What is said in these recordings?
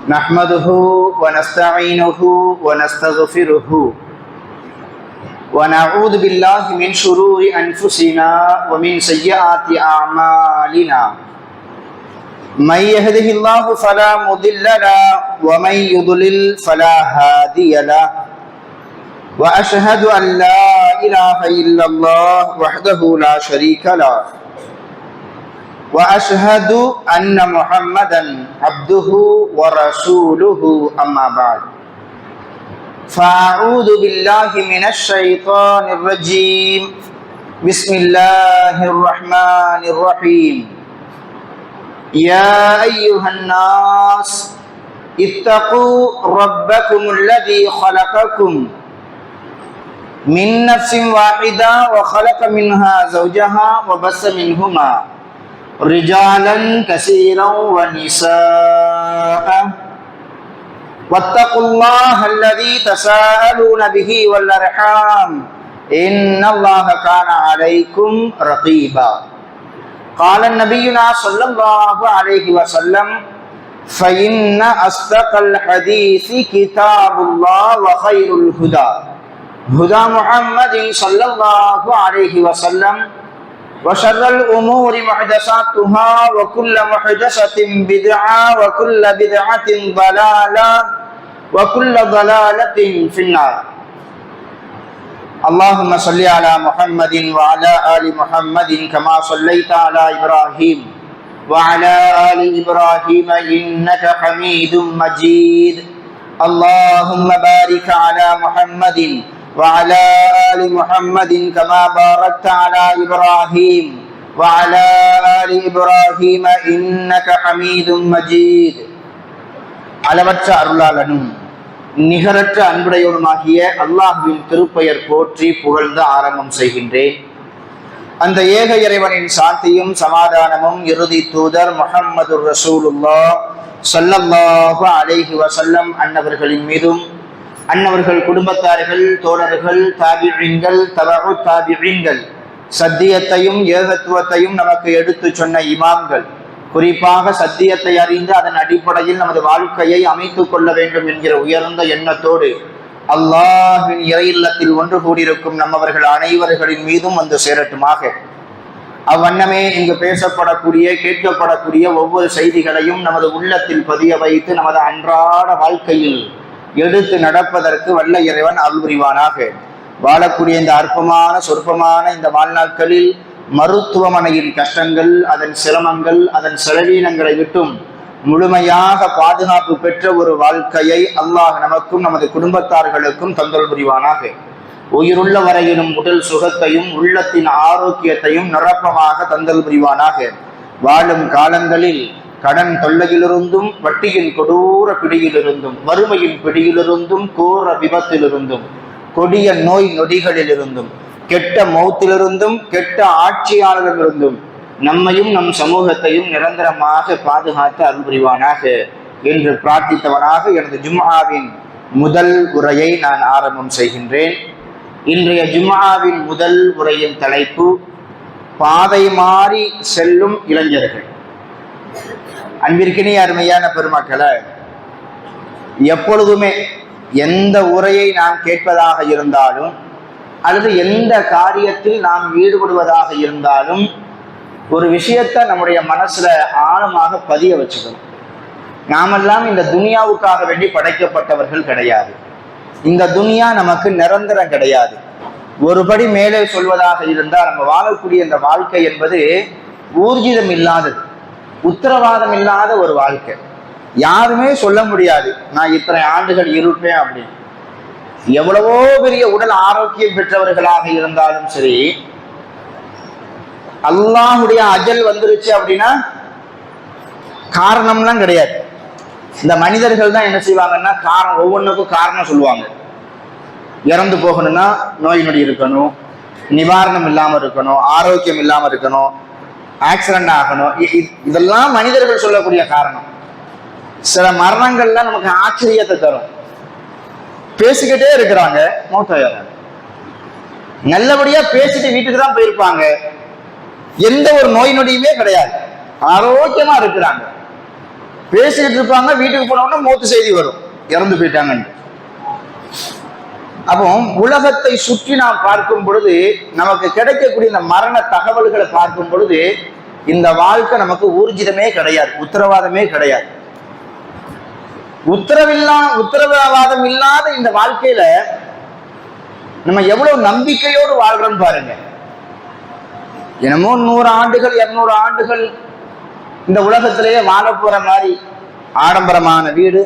نحمده ونستعينه ونستغفره ونعوذ بالله من شرور أنفسنا ومن سيئات أعمالنا من يهده الله فلا مضل له ومن يضلل فلا هادي له وأشهد أن لا إله إلا الله وحده لا شريك له وأشهد أن محمدا عبده ورسوله أما بعد فأعوذ بالله من الشيطان الرجيم بسم الله الرحمن الرحيم يا أيها الناس اتقوا ربكم الذي خلقكم من نفس واحدة وخلق منها زوجها وبث منهما رجالا كثيرا ونساء واتقوا الله الذي تساءلون به والأرحام إن الله كان عليكم رقيبا قال نبينا صلى الله عليه وسلم فإن أصدق الحديث كتاب الله وخير الهدى هدى محمد صلى الله عليه وسلم وشر الأمور محدثاتها وكل محدثة بدعة وكل بدعة ضلالة وكل ضلالة في النار اللهم صل على محمد وعلى آل محمد كما صليت على إبراهيم وعلى آل إبراهيم إنك حميد مجيد اللهم بارك على محمد وعلى آل محمد كما باركت على إبراهيم وعلى آل إبراهيم إنك حميد مجيد அளவற்ற அருளாளனும் நிகரற்ற அன்புடையவனுமாகிய அல்லாஹ்வின் திருப்பெயர் போற்றி புகழ்ந்து ஆரம்பம் செய்கின்றேன். அந்த ஏக இறைவனின் சாந்தியும் சமாதானமும் இறுதி தூதர் முஹம்மதுர் ரசூலுல்லாஹ் ஸல்லல்லாஹு அலைஹி வஸல்லம் அன்னவர்களின் மீதும் அன்னவர்கள் குடும்பத்தார்கள் தோழர்கள் தாபிஈன்கள் தபஉ தாபிஈன்கள் சத்தியத்தையும் ஏகத்துவத்தையும் நமக்கு எடுத்து சொன்ன இமாம்கள் குறிப்பாக சத்தியத்தை அறிந்து அதன் அடிப்படையில் நமது வாழ்க்கையை அமைத்துக் கொள்ள வேண்டும் என்கிற உயர்ந்த எண்ணத்தோடு அல்லாஹ்வின் இறை இல்லத்தில் ஒன்று கூடியிருக்கும் நம்மவர்கள் அனைவர்களின் மீதும் வந்து சேரட்டுமாக. அவ்வண்ணமே இங்கு பேசப்படக்கூடிய கேட்கப்படக்கூடிய ஒவ்வொரு செய்திகளையும் நமது உள்ளத்தில் பதிய வைத்து நமது அன்றாட வாழ்க்கையில் எடுத்து நடப்பதற்கு வல்ல இறைவன் அருள் புரிவானாக. வாழக்கூடிய இந்த அற்பமான சொற்பமான இந்த வாழ்நாட்களில் மருத்துவமனையின் கஷ்டங்கள், அதன் சிரமங்கள், அதன் செலவீனங்களை விட்டும் முழுமையாக பாதுகாப்பு பெற்ற ஒரு வாழ்க்கையை அல்லாஹ் நமக்கும் நமது குடும்பத்தார்களுக்கும் தந்தல் புரிவானாக. உயிருள்ள வரையிலும் உடல் சுகத்தையும் உள்ளத்தின் ஆரோக்கியத்தையும் நிரப்பமாக தந்தல் புரிவானாக. வாழும் காலங்களில் கடன் தொல்லையிலிருந்தும் வட்டியின் கொடூர பிடியிலிருந்தும் வறுமையின் பிடியிலிருந்தும் கோர விபத்திலிருந்தும் கொடிய நோய் நொடிகளிலிருந்தும் கெட்ட மௌத்திலிருந்தும் கெட்ட ஆட்சியாளர்களிலிருந்தும் நம்மையும் நம் சமூகத்தையும் நிரந்தரமாக பாதுகாத்து அருள் புரிவானாக என்று பிரார்த்தித்தவனாக எனது ஜும்ஆவின் முதல் உரையை நான் ஆரம்பம் செய்கின்றேன். இன்றைய ஜும்ஆவின் முதல் உரையின் தலைப்பு பாதை மாறி செல்லும் இளைஞர்கள். அன்பிற்கினிய அருமையான பெருமக்களை, எப்பொழுதுமே எந்த உரையை நாம் கேட்பதாக இருந்தாலும் அல்லது எந்த காரியத்தில் நாம் ஈடுபடுவதாக இருந்தாலும் ஒரு விஷயத்தை நம்முடைய மனசுல ஆழமாக பதிய வச்சுக்கணும். நாமெல்லாம் இந்த துனியாவுக்காக வேண்டி படைக்கப்பட்டவர்கள் கிடையாது. இந்த துனியா நமக்கு நிரந்தரம் கிடையாது. ஒருபடி மேலே சொல்வதாக இருந்தால் நம்ம வாழக்கூடிய இந்த வாழ்க்கை என்பது ஊர்ஜிதம் இல்லாதது, உத்தரவாதம் இல்லாத ஒரு வாழ்க்கை. யாருமே சொல்ல முடியாது நான் இத்தனை ஆண்டுகள் இருப்பேன் அப்படின்னு. எவ்வளவோ பெரிய உடல் ஆரோக்கியம் பெற்றவர்களாக இருந்தாலும் சரி, அல்லாஹுடைய அஜல் வந்துருச்சு அப்படின்னா காரணம்லாம் கிடையாது. இந்த மனிதர்கள் தான் என்ன செய்வாங்கன்னா காரணம், ஒவ்வொன்றுக்கும் காரணம் சொல்லுவாங்க. இறந்து போகணும்னா நோய் நொடி இருக்கணும், நிவாரணம் இல்லாமல் இருக்கணும், ஆரோக்கியம் இல்லாமல் இருக்கணும், ஆக்சிடென்ட் ஆகணும். இதெல்லாம் மனிதர்கள் சொல்லக்கூடிய காரணம். சில மரணங்கள்லாம் நமக்கு ஆச்சரியத்தை தரும். பேசிக்கிட்டே இருக்கிறாங்க, மௌத்தாயிராங்க. நல்லபடியா பேசிட்டு வீட்டுக்கு தான் போயிருப்பாங்க, எந்த ஒரு நோய் நொடியுமே கிடையாது, ஆரோக்கியமா இருக்கிறாங்க. பேசிட்டு இருப்பாங்க, வீட்டுக்கு போனோம்னா மூத்து செய்தி வரும், இறந்து போயிட்டாங்கன்னு. அப்போ உலகத்தை சுற்றி நாம் பார்க்கும் பொழுது நமக்கு கிடைக்கக்கூடிய இந்த மரண தகவல்களை பார்க்கும் பொழுது இந்த வாழ்க்கை நமக்கு ஊர்ஜிதமே கிடையாது, உத்தரவாதமே கிடையாது. உத்தரவாதம் இல்லாத இந்த வாழ்க்கையில நம்ம எவ்வளவு நம்பிக்கையோடு வாழ்றோம் பாருங்க. என்னமோ 100 ஆண்டுகள் 200 ஆண்டுகள் இந்த உலகத்திலேயே வாழ போற மாதிரி ஆடம்பரமான வீடு,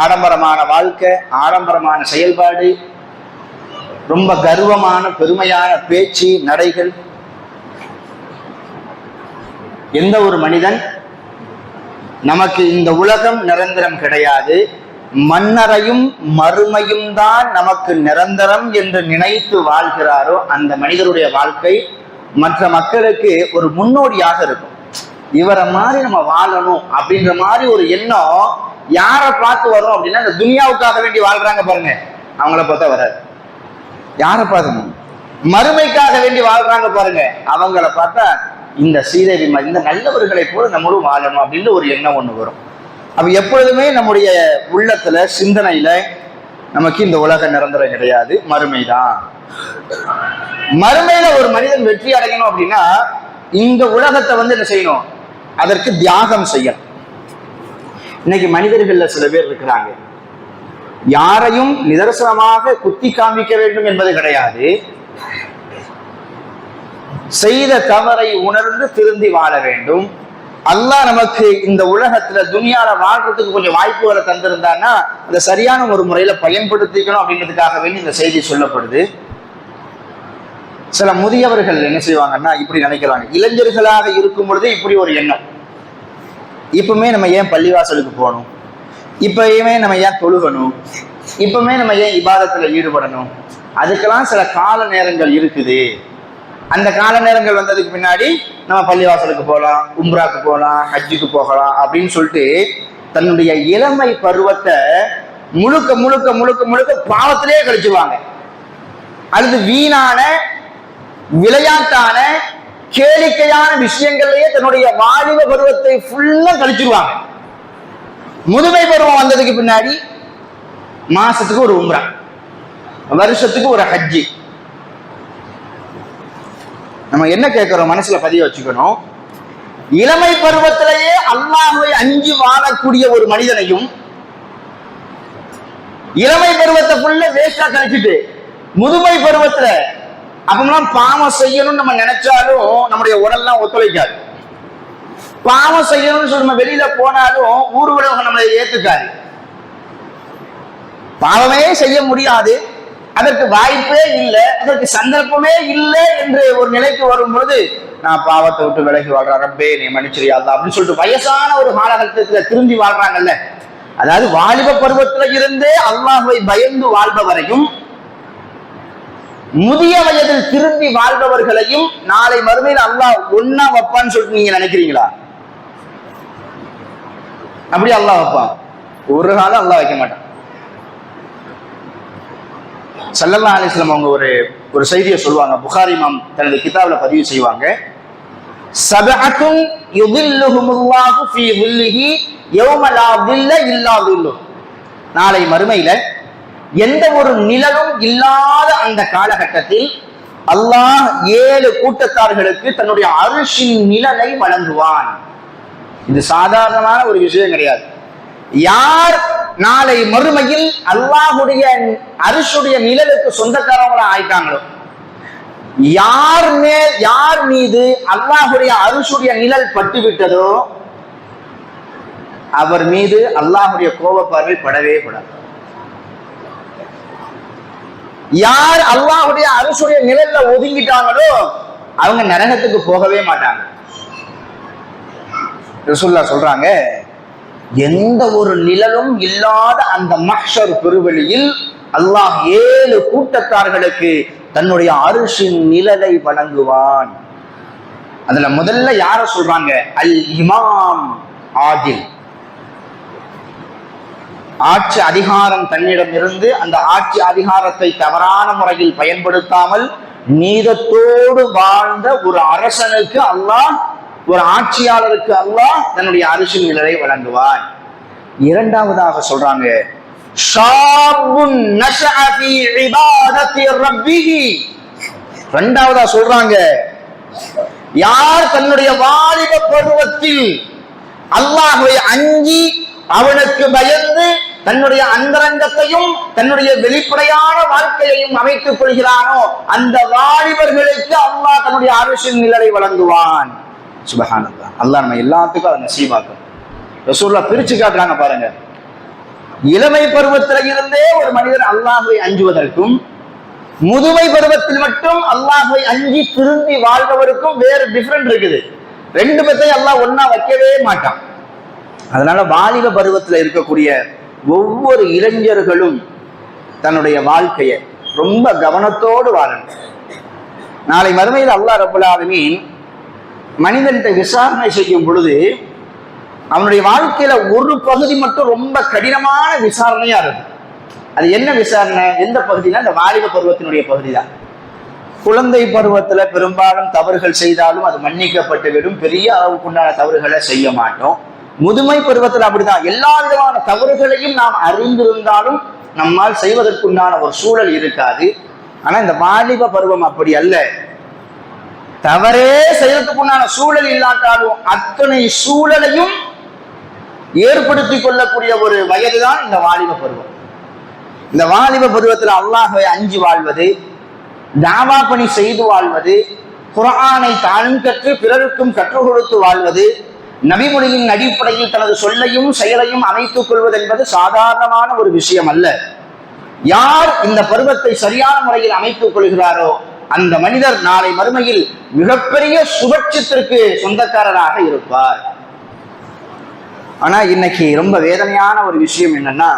ஆடம்பரமான வாழ்க்கை, ஆடம்பரமான செயல்பாடு, ரொம்ப கர்வமான பெருமையான பேச்சு நடைகள். எந்த ஒரு மனிதன் நமக்கு இந்த உலகம் நிரந்தரம் கிடையாது, மன்னரையும் மறுமையும் தான் நமக்கு நிரந்தரம் என்று நினைத்து வாழ்கிறாரோ அந்த மனிதருடைய வாழ்க்கை மற்ற மக்களுக்கு ஒரு முன்னோடியாக இருக்கும். இவரை மாதிரி நம்ம வாழணும் அப்படின்ற மாதிரி ஒரு எண்ணம் யாரை பார்த்து வரும் அப்படின்னா, இந்த துனியாவுக்காக வேண்டி வாழ்றாங்க பாருங்க, அவங்கள பார்த்தா வராது. யாரை பார்க்கணும்? மறுமைக்காக வேண்டி வாழ்றாங்க பாருங்க, அவங்கள பார்த்தா இந்த சீதேவி இந்த நல்லவர்களை போல நம்மளும் வாழணும் அப்படின்னு ஒரு எண்ணம் ஒண்ணு வரும். அப்ப எப்பொழுதுமே நம்முடைய உள்ளத்துல சிந்தனையில நமக்கு இந்த உலக நிரந்தரம் கிடையாது, மறுமைதான். மறுமையில ஒரு மனிதன் வெற்றி அடையணும் அப்படின்னா இந்த உலகத்தை என்ன செய்யணும்? அதற்கு தியாகம் செய்யணும். இன்னைக்கு மனிதர்கள்ல சில பேர் இருக்கிறாங்க, யாரையும் நிதர்சனமாக குத்தி காமிக்க வேண்டும் என்பது கிடையாது, செய்த தவறை உணர்ந்து திருந்தி வாழ வேண்டும். அல்லாஹ் நமக்கு இந்த உலகத்துல துனியால வாழ்றதுக்கு கொஞ்சம் வாய்ப்புகளை தந்திருந்தான்னா அதை சரியான ஒரு முறையில பயன்படுத்திக்கணும் அப்படின்றதுக்காக வேண்டி இந்த செய்தி சொல்லப்படுது. சில முதியவர்கள் என்ன செய்வாங்கன்னா இப்படி நினைக்கிறாங்க, இளைஞர்களாக இருக்கும் பொழுதே இப்படி ஒரு எண்ணம், இப்பவுமே நம்ம ஏன் பள்ளிவாசலுக்கு போகணும், இப்பயுமே நம்ம ஏன் தொழுகணும், இப்பவுமே நம்ம ஏன் இபாதத்துல ஈடுபடணும், அதுக்கெல்லாம் சில கால நேரங்கள் இருக்குது, அந்த கால நேரங்கள் வந்ததுக்கு பின்னாடி நம்ம பள்ளிவாசலுக்கு போகலாம், உம்ராக்கு போகலாம், ஹஜ்ஜுக்கு போகலாம் அப்படின்னு சொல்லிட்டு தன்னுடைய இளமை பருவத்தை முழுக்க முழுக்க முழுக்க முழுக்க பாவத்திலே கழிச்சுவாங்க. அல்லது வீணான விளையாட்டான கேளிக்கையான விஷயங்கள்லயே தன்னுடைய வாலிப பருவத்தை ஃபுல்லா கழிச்சிருவாங்க. முதுமை பருவம் வந்ததுக்கு பின்னாடி மாசத்துக்கு ஒரு உம்ரா, வருஷத்துக்கு ஒரு ஹஜ்ஜி. நம்ம என்ன கேட்கிறோம் மனசுல பதிய வச்சுக்கணும், இளமை பருவத்திலேயே அல்லாஹ்வை அஞ்சி வாழக்கூடிய ஒரு மனிதனையும் இளமை பருவத்தை ஃபுல்லா வேஸ்டா கழிச்சிட்டு முதுமை பருவத்துல அப்பெல்லாம் பாவம் செய்யணும்னு நம்ம நினைச்சாலும் நம்முடைய உடல்லாம் ஒத்துழைக்காது. பாவம் செய்யணும்னு சொல்லி நம்ம வெளியில போனாலும் ஊர் உலகம் நம்மளை ஏத்துக்காது. பாவமே செய்ய முடியாது, அதற்கு வாய்ப்பே இல்லை, அதற்கு சந்தர்ப்பமே இல்லை என்று ஒரு நிலைக்கு வரும் பொழுது நான் பாவத்தை விட்டு விலகி வாழ்றேன், ரப்பே நீ மன்னிச்சிரியாதா அப்படின்னு சொல்லிட்டு வயசான ஒரு காலகட்டத்துல திரும்பி வாழ்றாங்கல்ல. அதாவது வாலிப பருவத்துல இருந்தே அல்லாஹ்வை பயந்து வாழ்பவரையும் முதிய வயதில் திரும்பி வாழ்பவர்களையும் நாளை மறுமையில் அல்லாஹ் ஒன்னா வைப்பான்னு சொல்லிட்டு நீங்க நினைக்கிறீங்களா? அப்படி அல்லாஹ் வைப்பான்? ஒரு காலம் அல்லாஹ் வைக்க மாட்டான். ஸல்லல்லாஹு அலைஹி வஸல்லம் அவங்க ஒரு செய்தியை சொல்லுவாங்க, புகாரி இமாம் தனது கிதாபில் பதிவு செய்வாங்க, சபஅத்துன் யுதில்லுஹுமுல்லாஹு ஃபீ ظில்லிஹி யௌம லா ظில்ல இல்லா ظில்லுஹு. நாளை மறுமையில எந்த ஒரு நிழலும் இல்லாத அந்த காலகட்டத்தில் அல்லாஹ் 7 கூட்டத்தார்களுக்கு தன்னுடைய அர்ஷின் நிழலை வழங்குவான். இது சாதாரணமான ஒரு விஷயம் கிடையாது. யார் நாளை மறுமையில் அல்லாஹுடைய அர்ஷுடைய நிழலுக்கு சொந்தக்காரங்களா ஆயிட்டாங்களோ, யார் மீது அல்லாஹுடைய அர்ஷுடைய நிழல் பட்டு விட்டதோ அவர் மீது அல்லாஹுடைய கோப பார்வை படவே படாது. யார் அல்லாஹுடைய அர்ஷுடைய நிழல்ல ஒதுங்கிட்டாங்களோ அவங்க நரகத்துக்கு போகவே மாட்டாங்க. ரசூலுல்லாஹ் சொல்றாங்க, எந்த ஒரு நிழலும் இல்லாத அந்த மஹ்ஷர் பெருவெளியில் அல்லாஹ் 7 கூட்டத்தார்களுக்கு தன்னுடைய அர்ஷின் நிழலை வழங்குவான். அதுல முதல்ல யார சொல்றாங்க? அல் இமாம் ஆதில். ஆட்சி அதிகாரம் தன்னிடம் இருந்து அந்த ஆட்சி அதிகாரத்தை தவறான முறையில் பயன்படுத்தாமல் நீதத்தோடு வாழ்ந்த ஒரு அரசனுக்கு அல்லாஹ், ஒரு ஆட்சியாளருக்கு அல்லாஹ் தன்னுடைய அர்ஷின் நிழலை வழங்குவான். இரண்டாவதாக சொல்றாங்க, ஷாபுன் நஷஅ ஃபீ இபாதத்தி ரப்பிஹி. இரண்டாவதா சொல்றாங்க, யார் தன்னுடைய வாலிப பருவத்தில் அல்லாஹ்வை அஞ்சி அவனுக்கு பயந்து தன்னுடைய அந்தரங்கத்தையும் தன்னுடைய வெளிப்படையான வாழ்க்கையையும் அமைத்துக் கொள்கிறானோ அந்த வாலிபர்களுக்கு அல்லாஹ் தன்னுடைய அரிசின் நிழலை வழங்குவான். சுப்ஹானல்லாஹ். அல்லாஹ் நம்ம எல்லாத்துக்கும் அதை நசீபாக்கும். ரசூலுல்லாஹ் பிரிச்சு காட்டுறாங்க பாருங்க. இளமை பருவத்தில இருந்தே ஒரு மனிதன் அல்லாஹ்வை அஞ்சுவதற்கும், முதுமை பருவத்தில் மட்டும் அல்லாஹ்வை அஞ்சி திரும்பி வாழ்பவருக்கும் வேறு டிஃபரெண்ட் இருக்குது. ரெண்டு பேர்த்தையும் அல்லாஹ் ஒன்னா வைக்கவே மாட்டான். அதனால வாலிப பருவத்தில் இருக்கக்கூடிய ஒவ்வொரு இளைஞர்களும் தன்னுடைய வாழ்க்கையை ரொம்ப கவனத்தோடு வாழணும். நாளை மறுமையில் அல்லாஹ் ரப்பல் ஆலமீன் மனிதன்கிட்ட விசாரணை செய்யும் பொழுது அவனுடைய வாழ்க்கையில ஒரு பகுதி மட்டும் ரொம்ப கடினமான விசாரணையா இருக்கும். அது என்ன விசாரணை, எந்த பகுதினா இந்த வாலிப பருவத்தினுடைய பகுதி தான். குழந்தை பருவத்துல பெரும்பாலும் தவறுகள் செய்தாலும் அது மன்னிக்கப்பட்டு விடும், பெரிய அளவுக்குண்டான தவறுகளை செய்ய மாட்டோம். முதுமை பருவத்தில் அப்படிதான், எல்லா விதமான தவறுகளையும் நாம் அறிந்திருந்தாலும் நம்மால் செய்வதற்குண்டான ஒரு சூழல் இருக்காது. ஆனா இந்த வாலிப பருவம் அப்படி அல்ல. தவறே செய்வதற்குண்டான சூழல் இல்லாட்டாலும் அத்தனை சூழலையும் ஏற்படுத்தி கொள்ளக்கூடிய ஒரு வயதுதான் இந்த வாலிப பருவம். இந்த வாலிப பருவத்தில் அல்லாஹ்வை அஞ்சி வாழ்வது, தாவா பணி செய்து வாழ்வது, குர்ஆனை தானும் கற்று பிறருக்கும் கற்றுக் கொடுத்து வாழ்வது, நபிமொழியின் அடிப்படையில் தனது சொல்லையும் செயலையும் அமைத்துக் கொள்வது என்பது சாதாரணமான ஒரு விஷயம் அல்ல. யார் இந்த பருவத்தை சரியான முறையில் அமைத்துக் கொள்கிறாரோ அந்த மனிதர் நாளை மறுமையில் மிகப்பெரிய சுபட்சத்திற்கு சொந்தக்காரராக இருப்பார். ஆனா இன்னைக்கு ரொம்ப வேதனையான ஒரு விஷயம் என்னன்னா,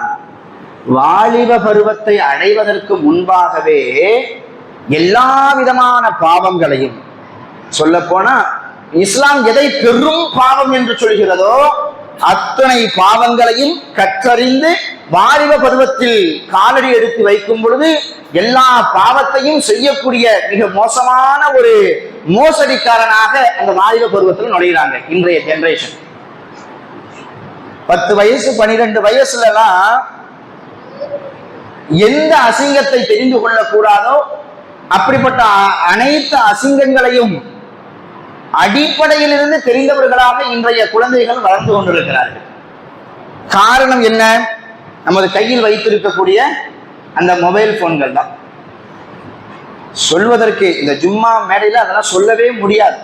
வாலிப பருவத்தை அடைவதற்கு முன்பாகவே எல்லா விதமான பாவங்களையும், சொல்ல போனா இஸ்லாம் எதை பெரும் பாவம் என்று சொல்கிறதோ அத்தனை பாவங்களையும் கற்றறிந்து வாலிப பருவத்தில் காலடி எடுத்து வைக்கும் பொழுது எல்லா பாவத்தையும் செய்யக்கூடிய மிக மோசமான ஒரு மோசடிக்காரனாக அந்த வாலிப பருவத்தில் நுழைகிறாங்க இன்றைய ஜெனரேஷன். 10 வயசு 12 வயசுலலாம் எந்த அசிங்கத்தை தெரிந்து கொள்ளக்கூடாதோ அப்படிப்பட்ட அனைத்து அசிங்கங்களையும் அடிப்படையிலிருந்து தெரிந்தவர்களாக இன்றைய குழந்தைகள் வளர்ந்து கொண்டிருக்கிறார்கள். காரணம் என்ன? நமது கையில் வைத்திருக்கக்கூடிய அந்த மொபைல் போன்கள் தான். சொல்வதற்கு இந்த ஜும்மா மேடையில் அதெல்லாம் சொல்லவே முடியாது.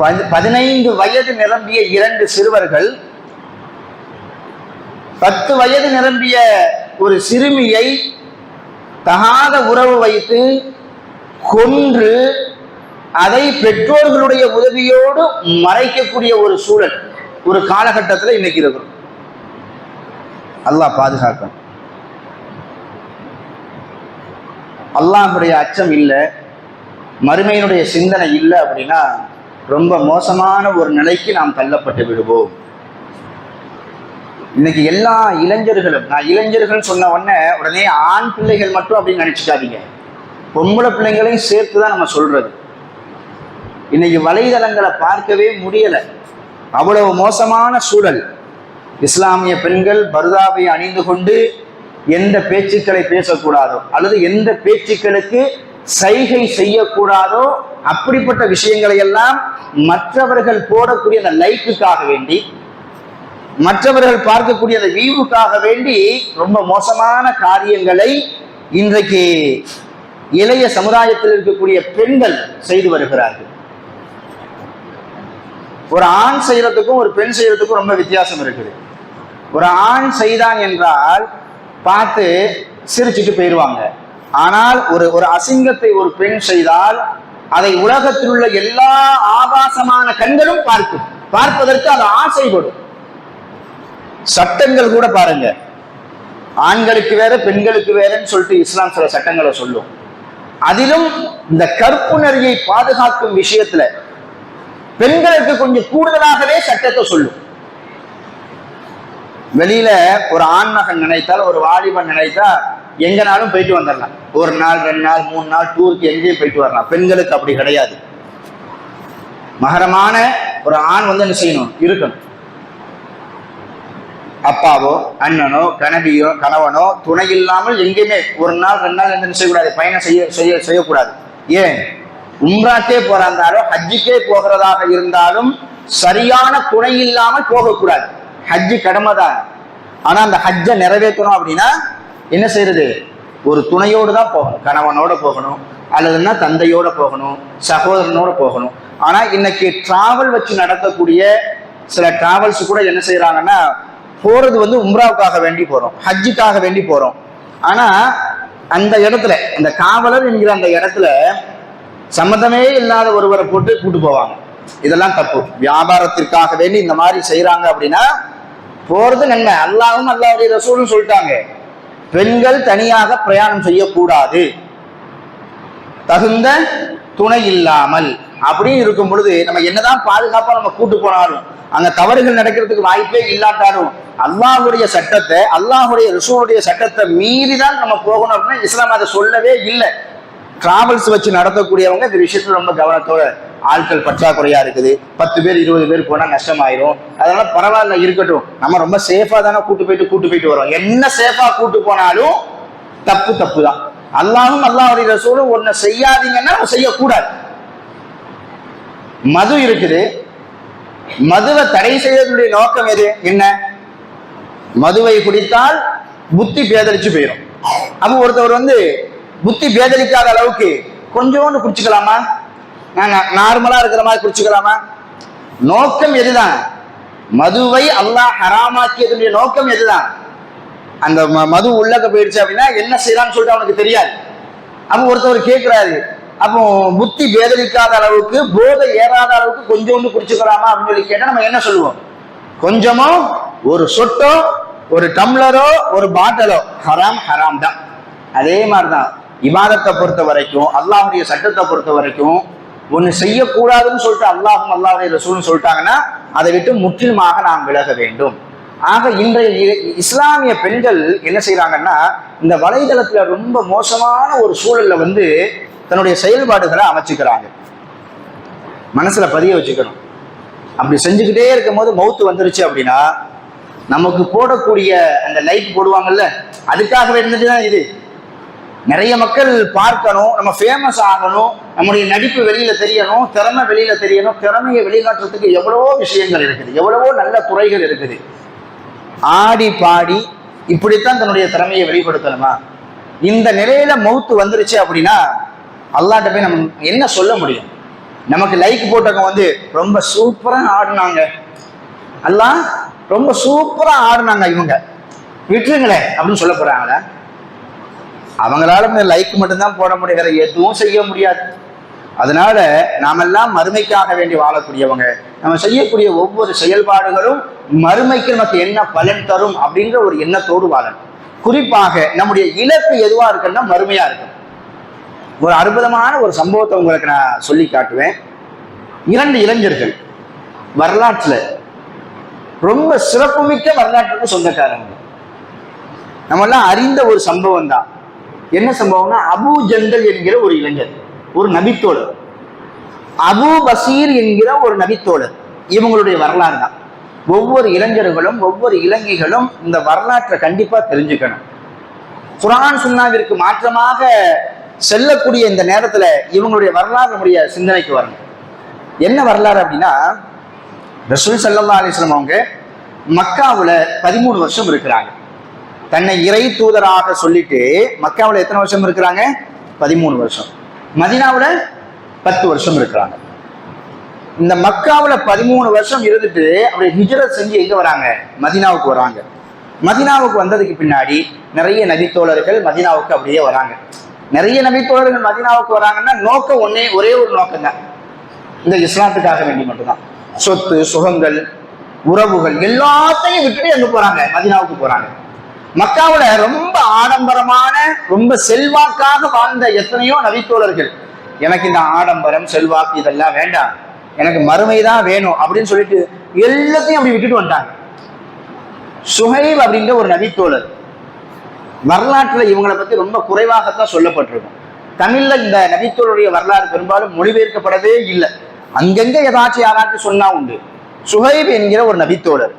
15 வயது நிரம்பிய 2 சிறுவர்கள் 10 வயது நிரம்பிய ஒரு சிறுமியை தகாத உறவு வைத்து கொன்று அதை பெற்றோர்களுடைய உதவியோடு மறைக்கக்கூடிய ஒரு சூழல், ஒரு காலகட்டத்தில் இன்னைக்கு இருக்கிறோம். அல்லாஹ் பாதுகாக்கும். அல்லாஹ்வுடைய அச்சம் இல்லை, மறுமையினுடைய சிந்தனை இல்லை அப்படின்னா ரொம்ப மோசமான ஒரு நிலைக்கு நாம் தள்ளப்பட்டு விடுவோம். இன்னைக்கு எல்லா இளைஞர்களும், நான் இளைஞர்கள் சொன்ன உடனே ஆண் பிள்ளைகள் மட்டும் அப்படின்னு நினைச்சுக்காதீங்க, பொம்பளை பிள்ளைங்களையும் சேர்த்து தான் நம்ம சொல்றது. இன்னைக்கு வலைதளங்களை பார்க்கவே முடியல, அவ்வளவு மோசமான சூழல். இஸ்லாமிய பெண்கள் பர்தாவை அணிந்து கொண்டு எந்த பேச்சுக்களை பேசக்கூடாதோ அல்லது எந்த பேச்சுக்களுக்கு சைகை செய்யக்கூடாதோ அப்படிப்பட்ட விஷயங்களை எல்லாம் மற்றவர்கள் போடக்கூடிய அந்த லைக்குக்காக வேண்டி, மற்றவர்கள் பார்க்கக்கூடிய அந்த வியூவுக்காக வேண்டி ரொம்ப மோசமான காரியங்களை இன்றைக்கு இளைய சமுதாயத்தில் இருக்கக்கூடிய பெண்கள் செய்து வருகிறார்கள். ஒரு ஆண் செய்யறதுக்கும் ஒரு பெண் செய்யறதுக்கும் ரொம்ப வித்தியாசம் இருக்குது. ஒரு ஆண் செய்தான் என்றால் பார்த்து சிரிச்சுட்டு போயிடுவாங்க. ஆனால் ஒரு அசிங்கத்தை ஒரு பெண் செய்தால் அதை உலகத்தில் உள்ள எல்லா ஆபாசமான கண்களும் பார்க்கும், பார்ப்பதற்கு அது ஆசைப்படும். சட்டங்கள் கூட பாருங்க, ஆண்களுக்கு வேற பெண்களுக்கு வேறன்னு சொல்லிட்டு இஸ்லாம் சில சட்டங்களை சொல்லும். அதிலும் இந்த கற்புணர்வை பாதுகாக்கும் விஷயத்துல பெண்களுக்கு கொஞ்சம் கூடுதலாகவே சட்டத்தை சொல்லும். வெளியில ஒரு ஆண்மகன் நினைத்தால், ஒரு வாலிபன் நினைத்தா எங்கனாலும் போயிட்டு வந்துடலாம். 1 நாள் 2 நாள் 3 நாள் டூருக்கு எங்கேயும் போயிட்டு வரலாம். பெண்களுக்கு அப்படி கிடையாது. மகரமான ஒரு ஆண் வந்து என்ன செய்யணும், இருக்கணும். அப்பாவோ அண்ணனோ கணவனோ துணை இல்லாமல் எங்கேயுமே ஒரு நாள் 2 நாள் என்ன செய்யக்கூடாது, பயணம் செய்யக்கூடாது. ஏன், உம்ராக்கே போறாலும் ஹஜ்ஜுக்கே போகிறதாக இருந்தாலும் சரியான துணை இல்லாமல் போகக்கூடாது. ஹஜ்ஜு கடமை தான். ஆனா அந்த ஹஜ்ஜை நிறைவேற்றணும் அப்படின்னா என்ன செய்யறது, ஒரு துணையோடு தான் போகணும். கணவனோட போகணும், அல்லதுன்னா தந்தையோட போகணும், சகோதரனோட போகணும். ஆனா இன்னைக்கு டிராவல் வச்சு நடக்கக்கூடிய சில டிராவல்ஸ் கூட என்ன செய்யறாங்கன்னா, போறது வந்து உம்ராவுக்காக வேண்டி போறோம், ஹஜ்ஜுக்காக வேண்டி போறோம். ஆனா அந்த இடத்துல, அந்த காவலர் என்கிற அந்த இடத்துல சம்மந்தமே இல்லாத ஒருவரை போட்டு கூட்டு போவாங்க. இதெல்லாம் தப்பு. வியாபாரத்திற்காக வேண்டி இந்த மாதிரி செய்யறாங்க அப்படின்னா போறது நன்மை. அல்லாஹ்வும் அல்லாஹ்வுடைய ரசூலும் சொல்லிட்டாங்க, பெண்கள் தனியாக பிரயாணம் செய்யக்கூடாது தகுந்த துணை இல்லாமல். அப்படின்னு இருக்கும் பொழுது நம்ம என்னதான் பாதுகாப்பா நம்ம கூட்டு போனாலும் அங்க தவறுகள் நடக்கிறதுக்கு வாய்ப்பே இல்லாட்டாலும் அல்லாஹ்வுடைய சட்டத்தை, அல்லாஹ்வுடைய ரசூலுடைய சட்டத்தை மீறிதான் நம்ம போகணும் அப்படின்னு இஸ்லாம் அதை சொல்லவே இல்லை. டிராவல்ஸ் வச்சு நடத்தக்கூடியவங்க இந்த விஷயத்துல ரொம்ப கவனத்தோட, ஆட்கள் பற்றாக்குறையா இருக்குது, 10 பேர் 20 பேர் போனா நஷ்டமாயிரும், அதனால பரவாயில்ல இருக்கட்டும், நம்ம ரொம்ப சேஃபா தானே கூட்டு போயிட்டு வரோம். என்ன சேஃபா கூட்டு போனாலும் தப்பு தான். அல்லாஹ்வும் அல்லாஹ்வுடைய ரசூலும் ஒன்ன செய்யாதீங்கன்னா நம்ம செய்யக்கூடாது. மது இருக்குது, மதுவை தடை செய்வதனுடைய நோக்கம் எது, என்ன, மதுவை குடித்தால் புத்தி பேதலிச்சு போயிடும். அப்ப ஒருத்தவர் வந்து புத்தி பேதலிக்காத அளவுக்கு கொஞ்சோண்டு குடிச்சுக்கலாமா, நார்மலா இருக்கிற மாதிரி குடிச்சுக்கலாமா? நோக்கம் எதுதான், மதுவை அல்லாஹ் ஹராமாக்கியதுடைய நோக்கம் எதுதான். அந்த மது உள்ளக்க போயிடுச்சு அப்படின்னா என்ன செய்யறான்னு சொல்லிட்டு அவனுக்கு தெரியாது. அப்ப ஒருத்தவர் கேட்கிறாரு, அப்போ புத்தி பேதலிக்காத அளவுக்கு, போதை ஏறாத அளவுக்கு கொஞ்சோண்டு குடிச்சுக்கலாமா அப்படின்னு சொல்லி கேட்டா நம்ம என்ன சொல்லுவோம், கொஞ்சமோ, ஒரு சொட்டோ, ஒரு டம்ளரோ, ஒரு பாட்டலோ ஹராம் தான். அதே மாதிரிதான் இபாதத்தை பொறுத்த வரைக்கும், அல்லாஹ்வுடைய சட்டத்தை பொறுத்த வரைக்கும் ஒண்ணு செய்யக்கூடாதுன்னு சொல்லிட்டு அல்லாஹும் அல்லாஹ்வுடைய ரசூலும் சொல்லிட்டாங்கன்னா அதை விட்டு முற்றிலுமாக நாம் விலக வேண்டும். ஆக இன்றைய இஸ்லாமிய பெண்கள் என்ன செய்யறாங்கன்னா, இந்த வலைதளத்துல ரொம்ப மோசமான ஒரு சூழல்ல வந்து தன்னுடைய செயல்பாடுகளை அமைச்சுக்கிறாங்க. மனசுல பதிய வச்சுக்கணும். அப்படி செஞ்சுக்கிட்டே இருக்கும் போது மௌத்து வந்துருச்சு அப்படின்னா நமக்கு போடக்கூடிய அந்த லைக் போடுவாங்கல்ல, அதுக்காக வேண்டியதுதான் இது. நிறைய மக்கள் பார்க்கணும், நம்ம ஃபேமஸ் ஆகணும், நம்முடைய நடிப்பு வெளியில தெரியணும், திறமை வெளியில தெரியணும். திறமையை வெளிநாட்டுறதுக்கு எவ்வளவோ விஷயங்கள் இருக்குது, எவ்வளவோ நல்ல துறைகள் இருக்குது. ஆடி பாடி இப்படித்தான் தன்னுடைய திறமையை வெளிப்படுத்தணுமா? இந்த நிலையில மௌத்து வந்துருச்சு அப்படின்னா அல்லாஹ்ட்ட போய் நம்ம என்ன சொல்ல முடியும்? நமக்கு லைக் போட்டவங்க வந்து ரொம்ப சூப்பரா ஆடுனாங்க, அல்லாஹ் ரொம்ப சூப்பரா ஆடுனாங்க, இவங்க விட்டுருங்களேன் அப்படின்னு சொல்ல போறாங்களா? அவங்களால லைக் மட்டும்தான் போட முடியும், வேற எதுவும் செய்ய முடியாது. அதனால நாமெல்லாம் மறுமைக்காக வேண்டி வாழக்கூடியவங்க. நம்ம செய்யக்கூடிய ஒவ்வொரு செயல்பாடுகளும் மறுமைக்கு நமக்கு என்ன பலன் தரும் அப்படின்ற ஒரு எண்ணத்தோடு வாழணும். குறிப்பாக நம்முடைய இலக்கு எதுவா இருக்குன்னா மறுமையா இருக்கும். ஒரு அற்புதமான ஒரு சம்பவத்தை உங்களுக்கு நான் சொல்லி காட்டுவேன். 2 இளைஞர்கள் வரலாற்றுல ரொம்ப சிறப்புமிக்க வரலாற்றுக்கு சொந்தக்காரங்க. நம்ம எல்லாம் அறிந்த ஒரு சம்பவம் தான். என்ன சம்பவம்னா, அபு ஜந்தல் என்கிற ஒரு இளைஞர், ஒரு நபித்தோழர், அபு பசீர் என்கிற ஒரு நபித்தோழர். இவங்களுடைய வரலாறு தான். ஒவ்வொரு இளைஞர்களும் ஒவ்வொரு இளைஞர்களும் இந்த வரலாற்றை கண்டிப்பா தெரிஞ்சுக்கணும். குர்ஆன் சுன்னாவிற்கு மாற்றமாக செல்லக்கூடிய இந்த நேரத்துல இவங்களுடைய வரலாறு நம்முடைய சிந்தனைக்கு வரணும். என்ன வரலாறு அப்படின்னா, ரசூல் ஸல்லல்லாஹு அலைஹி வஸல்லம் அவங்க மக்காவுல 13 வருஷம் இருக்கிறாங்க. தன்னை இறை தூதராக சொல்லிட்டு மக்காவுல எத்தனை வருஷம் இருக்கிறாங்க? 13 வருஷம். மதீனாவுல 10 வருஷம் இருக்கிறாங்க. இந்த மக்காவுல 13 வருஷம் இருந்துட்டு அப்படியே ஹிஜ்ரத் செஞ்சு எங்க வராங்க? மதீனாவுக்கு வராங்க. மதீனாவுக்கு வந்ததுக்கு பின்னாடி நிறைய நபித்தோழர்கள் மதீனாவுக்கு அப்படியே வராங்க. நிறைய நபித்தோழர்கள் மதீனாவுக்கு வராங்கன்னா நோக்கம் ஒரே ஒரு நோக்கம் தான், இந்த இஸ்லாத்துக்காக வேண்டி மட்டும்தான். சொத்து சுகங்கள் உறவுகள் எல்லாத்தையும் விட்டுட்டு எங்க போறாங்க? மதீனாவுக்கு போறாங்க. மக்காவுல ரொம்ப ஆடம்பரமான ரொம்ப செல்வாக்காக வாழ்ந்த எத்தனையோ நபித்தோழர்கள், எனக்கு இந்த ஆடம்பரம் செல்வாக்கு இதெல்லாம் வேண்டாம், எனக்கு மறுமைதான் வேணும் அப்படின்னு சொல்லிட்டு எல்லாத்தையும் அப்படி விட்டுட்டு வந்துட்டாங்க. சுஹைப் அப்படின்ற ஒரு நபித்தோழர், வரலாற்றுல இவங்களை பத்தி ரொம்ப குறைவாகத்தான் சொல்லப்பட்டிருக்கும். தமிழ்ல இந்த நபித்தோழருடைய வரலாறு பெரும்பாலும் மொழிபெயர்க்கப்படவே இல்லை. அங்கங்க ஏதாச்சும் யாராச்சும் சொன்னா உண்டு. சுஹைப் என்கிற ஒரு நபித்தோழர்,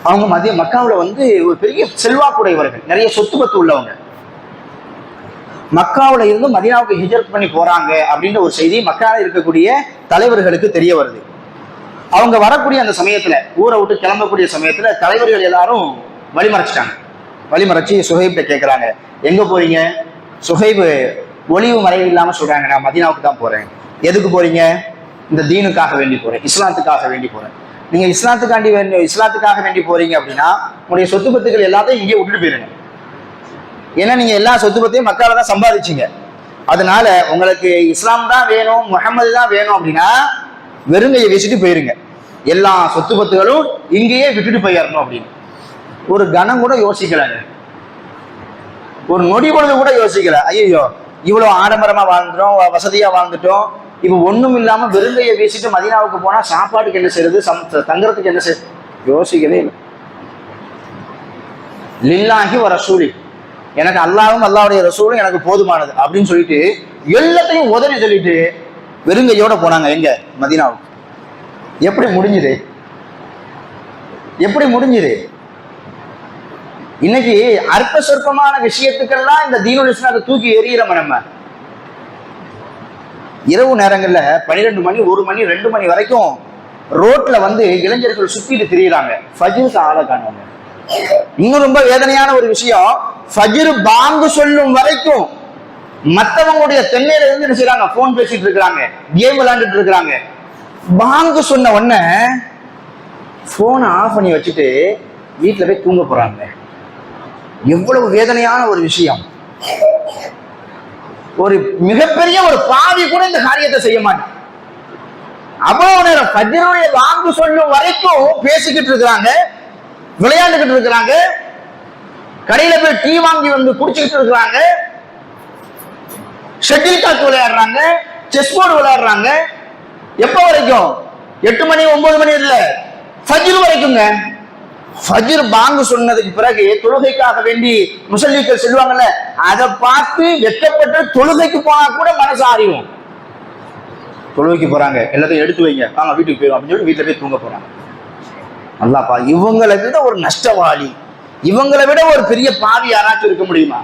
அவங்க மக்காவில் வந்து ஒரு பெரிய செல்வாக்குடையவர்கள், நிறைய சொத்து பத்து உள்ளவங்க. மக்காவில் இருந்து மதீனாவுக்கு ஹிஜ்ரத் பண்ணி போறாங்க அப்படின்ற ஒரு செய்தி மக்காவில் இருக்கக்கூடிய தலைவர்களுக்கு தெரிய வருது. அவங்க வரக்கூடிய அந்த சமயத்துல, ஊரை விட்டு கிளம்பக்கூடிய சமயத்துல தலைவர்கள் எல்லாரும் வழிமறைச்சிட்டாங்க. வழிமறைச்சு சுஹைப்ட கேட்குறாங்க, எங்க போறீங்க? சுஹைப் ஒளிவு மறைவு இல்லாம சொல்றாங்க, நான் மதீனாவுக்கு தான் போறேன். எதுக்கு போறீங்க? இந்த தீனுக்காக வேண்டி போறேன், இஸ்லாத்துக்காக வேண்டி போறேன். நீங்க இஸ்லாத்துக்காக வேண்டி போறீங்க அப்படின்னா உங்களுடைய சொத்து பத்துக்கள் எல்லாத்தையும் இங்கே விட்டுட்டு போயிருங்க. ஏன்னா நீங்க எல்லா சொத்து பத்தையும் மக்கால தான் சம்பாதிச்சீங்க. அதனால உங்களுக்கு இஸ்லாம் தான் வேணும், முஹம்மது தான் வேணும் அப்படின்னா வெறுங்கையை வச்சுட்டு போயிருங்க. எல்லா சொத்து பத்துகளும் இங்கேயே விட்டுட்டு போயிடணும் அப்படின்னு. ஒரு கணம் கூட யோசிக்கலங்க, ஒரு நொடி பொழுது கூட யோசிக்கல. ஐயோ இவ்வளவு ஆடம்பரமா வாழ்ந்துட்டோம், வசதியா வாழ்ந்துட்டோம், இப்ப ஒண்ணும் இல்லாம வெறுங்கையை வீசிட்டு மதீனாவுக்கு போனா சாப்பாட்டுக்கு என்ன செய்யறது, தங்குறதுக்கு என்ன செய்ய யோசிக்கவே இல்லை. லில்லாஹி வ ரசூலி, எனக்கு அல்லாஹ்வும் அல்லாஹ்வுடைய ரசூலும் எனக்கு போதுமானது அப்படின்னு சொல்லிட்டு எல்லாத்தையும் உதறி சொல்லிட்டு வெறுங்கையோட போனாங்க. எங்க? மதீனாவுக்கு. எப்படி முடிஞ்சுது? எப்படி முடிஞ்சுது? இன்னைக்கு அற்ப சொற்பமான விஷயத்துக்கெல்லாம் இந்த தீனுல் இஸ்லாத்தை தூக்கி எறிகிறோம். நம்ம இரவு நேரங்கள்ல 12 மணி 1 மணி 2 மணி வரைக்கும் ரோட்ல வந்து இளைஞர்கள் சுத்திட்டு திரியிறாங்க. ஃபஜ்ருக்கு ஆளை காணுவாங்க. இன்னும் ரொம்ப வேதனையான ஒரு விஷயம், ஃபஜ்ர் பாங்கு சொல்லும் வரைக்கும் மற்றவங்களுடைய தென்னையில இருந்து என்ன செய்யறாங்க, போன் பேசிட்டு இருக்கிறாங்க, கேம் விளையாண்டுட்டு இருக்கிறாங்க. பாங்கு சொன்ன உடனே போனை ஆஃப் பண்ணி வச்சுட்டு வீட்டுல போய் தூங்க போறாங்க. எவ்வளவு வேதனையான ஒரு விஷயம். ஒரு மிகப்பெரிய ஒரு பாவி கூட இந்த காரியத்தை செய்ய மாட்டான். அவ்வளவு நேரம் ஃபஜ்ருடைய பாங்கு சொல்லும் வரைக்கும் பேசிக்கிட்டு இருக்கிறாங்க, விளையாண்டுகிட்டு இருக்கிறாங்க, கடையில போய் டீ வாங்கி வந்து குடிச்சுக்கிட்டு இருக்கிறாங்க, ஷட்டில் காக் விளையாடுறாங்க, செஸ் போர்டு விளையாடுறாங்க. எப்ப வரைக்கும்? 8 மணி 9 மணி இல்ல, ஃபஜ்ர் வரைக்குங்க. ஃபஜ்ர் பாங்கு சொன்னதுக்கு பிறகு தொழுகைக்காக வேண்டி முஸல்லிகள் சொல்லுவாங்கல்ல, அதை பார்த்து வெட்டப்பட்டு தொழுகைக்கு போனா கூட மனசு ஆறியும். தொழுகைக்கு போறாங்க, எல்லாத்தையும் எடுத்து வைங்க, வாங்க வீட்டுக்கு போயிடும் அப்படின்னு சொல்லி வீட்டுல போய் தூங்க போறாங்க. அல்லாஹ், இவங்களை விட ஒரு நஷ்டவாளி, இவங்களை விட ஒரு பெரிய பாவி யாராச்சும் இருக்க முடியுமா?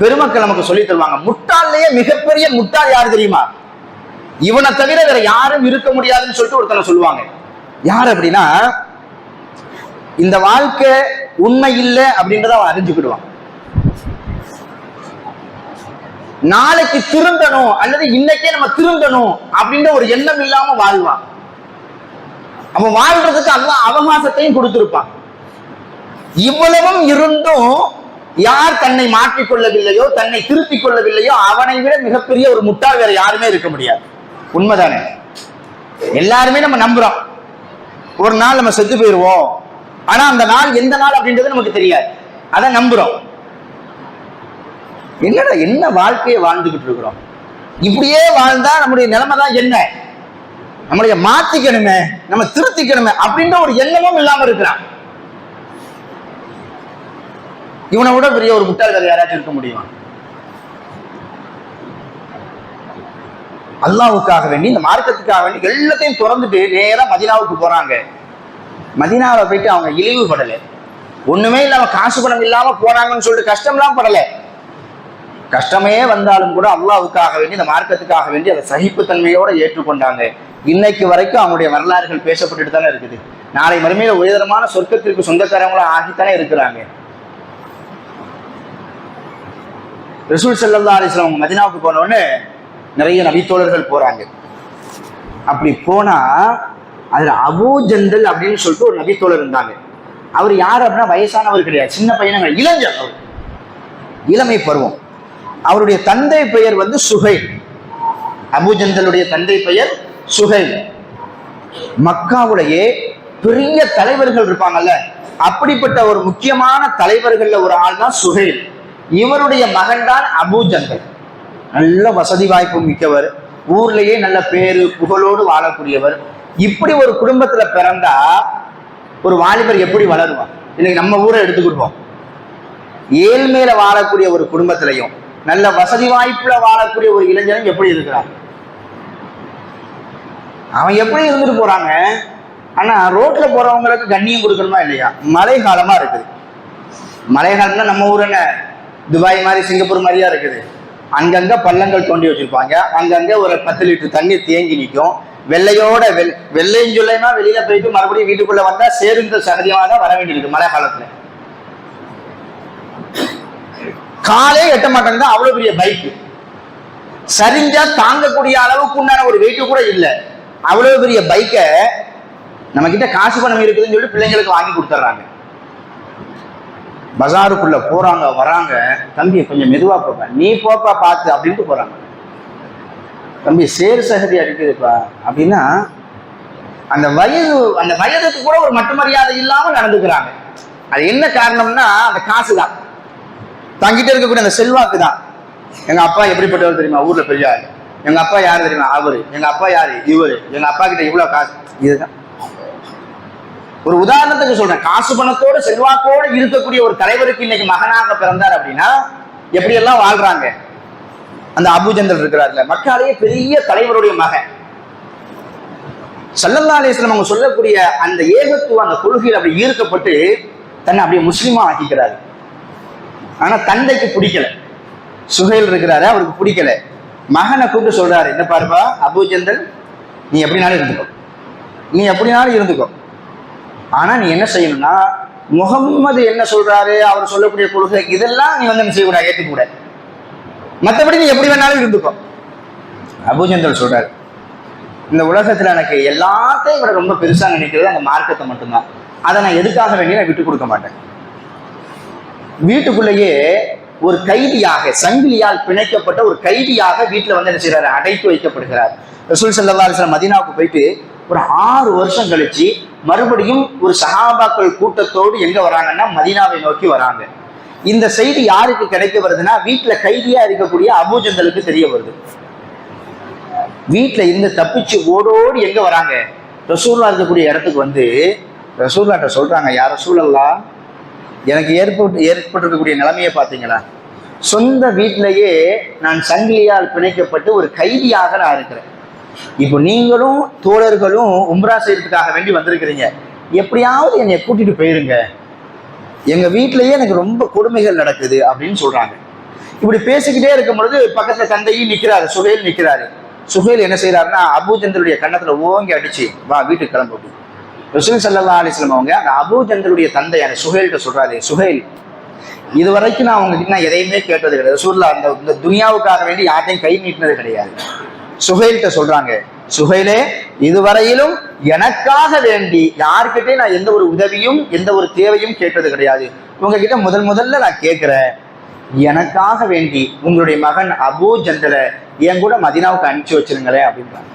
பெருமக்கள் நமக்கு சொல்லி தருவாங்க, முட்டாள்லயே மிகப்பெரிய முட்டாள் யாரு தெரியுமா? இவனை தவிர வேற யாரும் இருக்க முடியாதுன்னு சொல்லிட்டு ஒருத்தனை சொல்லுவாங்க. யார் அப்படின்னா, இந்த வாழ்க்கை உண்மை இல்லை அப்படின்றத அவன் அறிஞ்சுக்கிடுவான். நாளைக்கு திருந்தணும் அல்லது இன்னைக்கே நம்ம திருந்தணும் அப்படின்ற ஒரு எண்ணம் இல்லாம வாழ்வான். அவன் வாழ்றதுக்கு அல்லாஹ் அவகாசத்தையும் கொடுத்திருப்பான். இவ்வளவும் இருந்தும் யார் தன்னை மாற்றிக் கொள்ளவில்லையோ, தன்னை திருத்திக் கொள்ளவில்லையோ, அவனை விட மிகப்பெரிய ஒரு முட்டாள் வேற யாருமே இருக்க முடியாது. உண்மைதானே? எல்லாருமே நம்ம நம்புறோம், ஒரு நாள் நம்ம செத்து போயிருவோம், ஆனா அந்த நாள் எந்த நாள் அப்படின்றது நமக்கு தெரியாது, அதை நம்புறோம். என்னடா என்ன வாழ்க்கையை வாழ்ந்துகிட்டு இருக்கிறோம்? இப்படியே வாழ்ந்தா நம்முடைய நிலைமை தான் என்ன? நம்மளைய மாத்திக்கணுமே, நம்ம திருத்திக்கணுமே அப்படின்ற ஒரு எண்ணமும் இல்லாம இருக்கிறான். இவனை விட பெரிய ஒரு முட்டாள் வேற யாராச்சும் இருக்க முடியுமா? அல்லாஹ்வுக்காக வேண்டி, இந்த மார்க்கத்துக்காக வேண்டி எல்லாத்தையும் திறந்துட்டு நேரா மதீனாவுக்கு போறாங்க. மதீனாவை போயிட்டு அவங்க இழிவுபடல, ஒண்ணுமே இல்லாம காசு பணம் இல்லாம போனாங்கன்னு சொல்லிட்டு கஷ்டம்லாம் படல. கஷ்டமே வந்தாலும் கூட அல்லாஹ்வுக்காக வேண்டி, இந்த மார்க்கத்துக்காக வேண்டி அதை சகிப்புத்தன்மையோட ஏற்றுக்கொண்டாங்க. இன்னைக்கு வரைக்கும் அவங்களுடைய வரலாறுகள் பேசப்பட்டுட்டு தானே இருக்குது. நாளை மறுமையில உயரமான சொர்க்கத்திற்கு சொந்தக்காரங்களா ஆகித்தானே இருக்கிறாங்க. ரசூல் ஸல்லல்லாஹு அலைஹி வஸல்லம் மதீனாவுக்கு போன உடனே நிறைய நபித்தோழர்கள் போறாங்க. அப்படி போனா அதுல அபூ ஜந்தல் அப்படின்னு சொல்லிட்டு ஒரு நபித்தோழர் இருந்தாங்க. அவர் யார் அப்படின்னா வயசானவர் கிடையாது, சின்ன பையனங்க, இளைஞர், அவர் இளமை பருவம். அவருடைய தந்தை பெயர் வந்து சுஹைல். அபூ ஜந்தலுடைய தந்தை பெயர் சுஹைல். மக்காவுடைய பெரிய தலைவர்கள் இருப்பாங்கல்ல, அப்படிப்பட்ட ஒரு முக்கியமான தலைவர்கள்ல ஒரு ஆள் தான் சுஹைல். இவருடைய மகன் தான் அபூ ஜந்தல். நல்ல வசதி வாய்ப்பு மிக்கவர், ஊர்லயே நல்ல பேரு புகழோடு வாழக்கூடியவர். இப்படி ஒரு குடும்பத்துல பிறந்தா ஒரு வாலிபர் எப்படி வளருவான்? இன்னைக்கு நம்ம ஊரை எடுத்துக்கிடுவோம், ஏழ்மையில வாழக்கூடிய ஒரு குடும்பத்திலையும் நல்ல வசதி வாய்ப்புல வாழக்கூடிய ஒரு இளைஞனும் எப்படி இருக்கிறார்? அவன் எப்படி இருந்துட்டு போறாங்க. ஆனா ரோட்ல போறவங்களுக்கு கண்ணியம் கொடுக்கணுமா இல்லையா? மழை காலமா இருக்குது. மழை காலம்னா நம்ம ஊர் என்ன துபாய் மாதிரி சிங்கப்பூர் மாதிரியா இருக்குது. அங்கங்க பள்ளங்கள் தோண்டி வச்சிருப்பாங்க. அங்கங்க ஒரு 10 லிட்டர் தண்ணி தேங்கி நிற்கும். வெள்ளையோட வெள்ளையும் சொல்லையுமா வெளியில போயிட்டு மறுபடியும் வீட்டுக்குள்ள வந்தா சேர்ந்த சகதியமாக தான் வர வேண்டியிருக்கு மழை காலத்துல. காலே எட்ட மாட்டாங்க. அவ்வளவு பெரிய பைக் சரிஞ்சா தாங்கக்கூடிய அளவுக்கு உண்டான ஒரு வெயிட் கூட இல்லை. அவ்வளவு பெரிய பைக்கை நம்ம கிட்ட காசு பணம் இருக்குதுன்னு சொல்லி பிள்ளைங்களுக்கு வாங்கி கொடுத்துட்றாங்க. பஜாருக்குள்ள போறாங்க வராங்க. தம்பி கொஞ்சம் மெதுவா போப்ப, நீ போப்பா பார்த்து அப்படின்ட்டு போறாங்க. தம்பி சேர் சகதி அடிக்குதுப்பா அப்படின்னா அந்த வயதுக்கு கூட ஒரு மட்டு மரியாதை இல்லாம நடந்துக்கிறாங்க. அது என்ன காரணம்னா அந்த காசு தான், தங்கிட்ட இருக்கக்கூடிய அந்த செல்வாக்கு தான். எங்க அப்பா எப்படிப்பட்டவர் தெரியுமா? ஊர்ல பெரிய ஆளு. எங்க அப்பா யாரு தெரியுமா? அவரு. எங்க அப்பா யாரு? இவரு. எங்க அப்பா கிட்ட இவ்வளவு காசு. இதுதான் ஒரு உதாரணத்துக்கு சொல்றேன். காசு பணத்தோடு செல்வாக்கோடு இருக்கக்கூடிய ஒரு தலைவருக்கு இன்னைக்கு மகனாக பிறந்தார் அப்படின்னா எப்படி எல்லாம் வாழ்றாங்க. அந்த அபூஜந்தல் இருக்கிறார்ல, மக்காலேயே பெரிய தலைவருடைய மகன். ஸல்லல்லாஹு அலைஹி வஸல்லம் அவங்க சொல்லக்கூடிய அந்த ஏகத்துவ அந்த கொள்கையில் அப்படி ஈர்க்கப்பட்டு தன்னை அப்படியே முஸ்லிமா ஆக்கிக்கிறாரு. ஆனா தந்தைக்கு பிடிக்கல. சுஹைல் இருக்கிறாரு, அவருக்கு பிடிக்கல. மகனை கூப்பிட்டு சொல்றாரு, என்ன பாருப்பா அபூஜந்தல், நீ எப்படினாலும் இருந்துக்கோ, நீ எப்படினாலும் இருந்துக்கோ. ஆனா நீ என்ன செய்யணும்னா முகம்மது என்ன சொல்றாரு, அவர் சொல்லக்கூடிய கொள்கை இதெல்லாம் நீ வந்து என்ன செய்யக்கூடாது, ஏற்றுக்கூடாது. மற்றபடி நீ எப்படி வேணாலும் இருந்துக்கோ. அபூஜந்தல் சொல்றாரு, இந்த உலகத்துல எனக்கு எல்லாத்தையும் விட ரொம்ப பெருசா நினைக்கிறது அந்த மார்க்கத்தை மட்டும்தான். அதை நான் எதுக்காக வேண்டிய நான் விட்டு கொடுக்க மாட்டேன். வீட்டுக்குள்ளேயே ஒரு கைதியாக, சங்கிலியால் பிணைக்கப்பட்ட ஒரு கைதியாக வீட்டுல வந்து என்ன செய்யறாரு, அடைத்து வைக்கப்படுகிறார். ரசூல் ஸல்லல்லாஹு அலைஹி வஸல்லம் மதீனாவுக்கு போயிட்டு ஒரு 6 வருஷம் கழிச்சு மறுபடியும் ஒரு சஹாபாக்கள் கூட்டத்தோடு எங்க வராங்கன்னா மதீனாவை நோக்கி வராங்க. இந்த செய்தி யாருக்கு கிடைக்க வருதுன்னா வீட்டுல கைதியா இருக்கக்கூடிய அபூஜந்தலுக்கு தெரிய வருது. வீட்டுல இருந்து தப்பிச்சு ஓடோடி எங்க வராங்க, ரசூலுல்லாஹ் இருக்கக்கூடிய இடத்துக்கு வந்து ரசூலுல்லாஹ்ட்ட சொல்றாங்க, யார் ரசூலல்லாஹ், எனக்கு ஏற்பட்டிருக்கக்கூடிய நிலைமையை பார்த்தீங்களா? சொந்த வீட்டிலேயே நான் சங்கிலியால் பிணைக்கப்பட்டு ஒரு கைதியாக நான் இருக்கிறேன். இப்போ நீங்களும் தோழர்களும் உம்ரா செய்யறதுக்காக வேண்டி வந்திருக்கிறீங்க, எப்படியாவது என்னை கூட்டிட்டு போயிருங்க, எங்க வீட்டிலேயே எனக்கு ரொம்ப கொடுமைகள் நடக்குது அப்படின்னு சொல்றாங்க. இப்படி பேசிக்கிட்டே இருக்கும் பொழுது பக்கத்துல தந்தையும் நிக்கிறாரு, சுஹைல் நிக்கிறாரு. சுஹைல் என்ன செய்யறாருன்னா அபூஜந்தலுடைய கன்னத்துல ஓங்கி அடிச்சு, வா வீட்டுக்கு கிளம்பு. ரசூல் ஸல்லல்லாஹு அலைஹி வஸல்லம் அவங்க அந்த அபூஜந்தலுடைய தந்தையான சுஹைல்கிட்ட சொல்றாரு, சுஹைல், இது வரைக்கும் நான் உங்ககிட்ட நான் எதையுமே கேட்டது கிடையாது. ரசூலுல்லாஹ் இந்த துனியாவுக்காக வேண்டி யார்ட்டையும் கை நீட்டினது கிடையாது. சுஹைல்கிட்ட சொல்றாங்க, சுஹைலே, இதுவரையிலும் எனக்காக வேண்டி யார்கிட்டையும் நான் எந்த ஒரு உதவியும் எந்த ஒரு தேவையும் கேட்டது கிடையாது. உங்ககிட்ட முதல்ல நான் கேட்கிறேன், எனக்காக வேண்டி உங்களுடைய மகன் அபூஜந்தலை என் கூட மதீனாவுக்கு அனுப்பிச்சு வச்சிருங்களேன் அப்படின்றாங்க.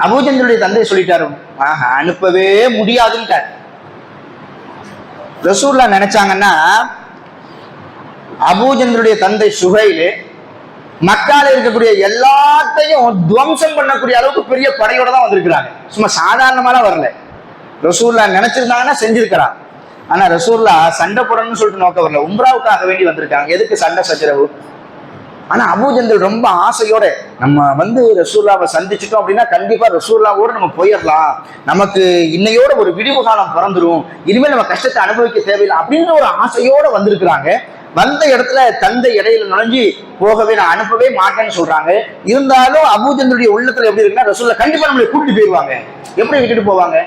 அபூஜந்தலுடைய தந்தை சொல்லிட்டாரு, அனுப்பவே முடியாதுன்ட்டார். ரசூலுல்லாஹ் நினைச்சாங்கன்னா அபூஜந்தலுடைய தந்தை சுஹைல் மக்கால இருக்கக்கூடிய எல்லாத்தையும் துவம்சம் பண்ணக்கூடிய அளவுக்கு பெரிய படையோட தான் வந்திருக்கிறாங்க. சும்மா சாதாரணமாலாம் வரல. ரசூலுல்லாஹ் நினைச்சிருந்தாங்கன்னா செஞ்சிருக்கிறான். ஆனா ரசூலுல்லாஹ் சண்டை போடணும்னு சொல்லிட்டு நோக்க வரல, உம்ராவுக்காக வேண்டி வந்திருக்காங்க. எதுக்கு சண்டை சச்சரவு? ஆனா அபூஜந்தல் ரொம்ப ஆசையோட, நம்ம வந்து ரசூலுல்லாஹ்வை சந்திச்சிட்டோம் அப்படின்னா கண்டிப்பா ரசூலுல்லாஹ்வோட நம்ம போயிடலாம், நமக்கு இன்னையோட ஒரு விடிவு காலம் பிறந்துரும், இனிமேல் நம்ம கஷ்டத்தை அனுபவிக்க தேவையில்லை அப்படின்ற ஒரு ஆசையோட வந்திருக்கிறாங்க. வந்த இடத்துல தந்தை இடையில நுழைஞ்சு போகவே நான் அனுப்பவே மாட்டேன்னு சொல்றாங்க. இருந்தாலும் அபூஜந்தலுடைய உள்ளத்துல எப்படி இருக்குன்னா ரசூலுல்லாஹ் கண்டிப்பா நம்மளை கூட்டிட்டு போயிடுவாங்க, எப்படி விட்டுட்டு போவாங்க?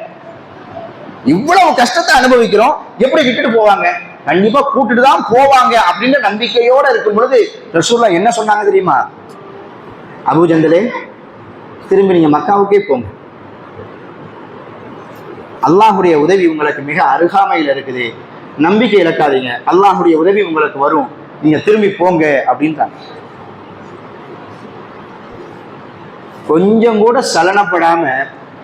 இவ்வளவு கஷ்டத்தை அனுபவிக்கிறோம், எப்படி விட்டுட்டு போவாங்க? கண்டிப்பா கூட்டிட்டு தான் போவாங்க அப்படின்ற நம்பிக்கையோட இருக்கும் பொழுது ரசூலுல்லாஹ் என்ன சொன்னாங்க தெரியுமா? அபூஜந்தலே, திரும்பி நீங்க மக்காவுக்கே போங்க, அல்லாஹுடைய உதவி உங்களுக்கு மிக அருகாமையில் இருக்குது, நம்பிக்கை இழக்காதீங்க, அல்லாஹுடைய உதவி உங்களுக்கு வரும், நீங்க திரும்பி போங்க அப்படின்றாங்க. கொஞ்சம் கூட சலனப்படாம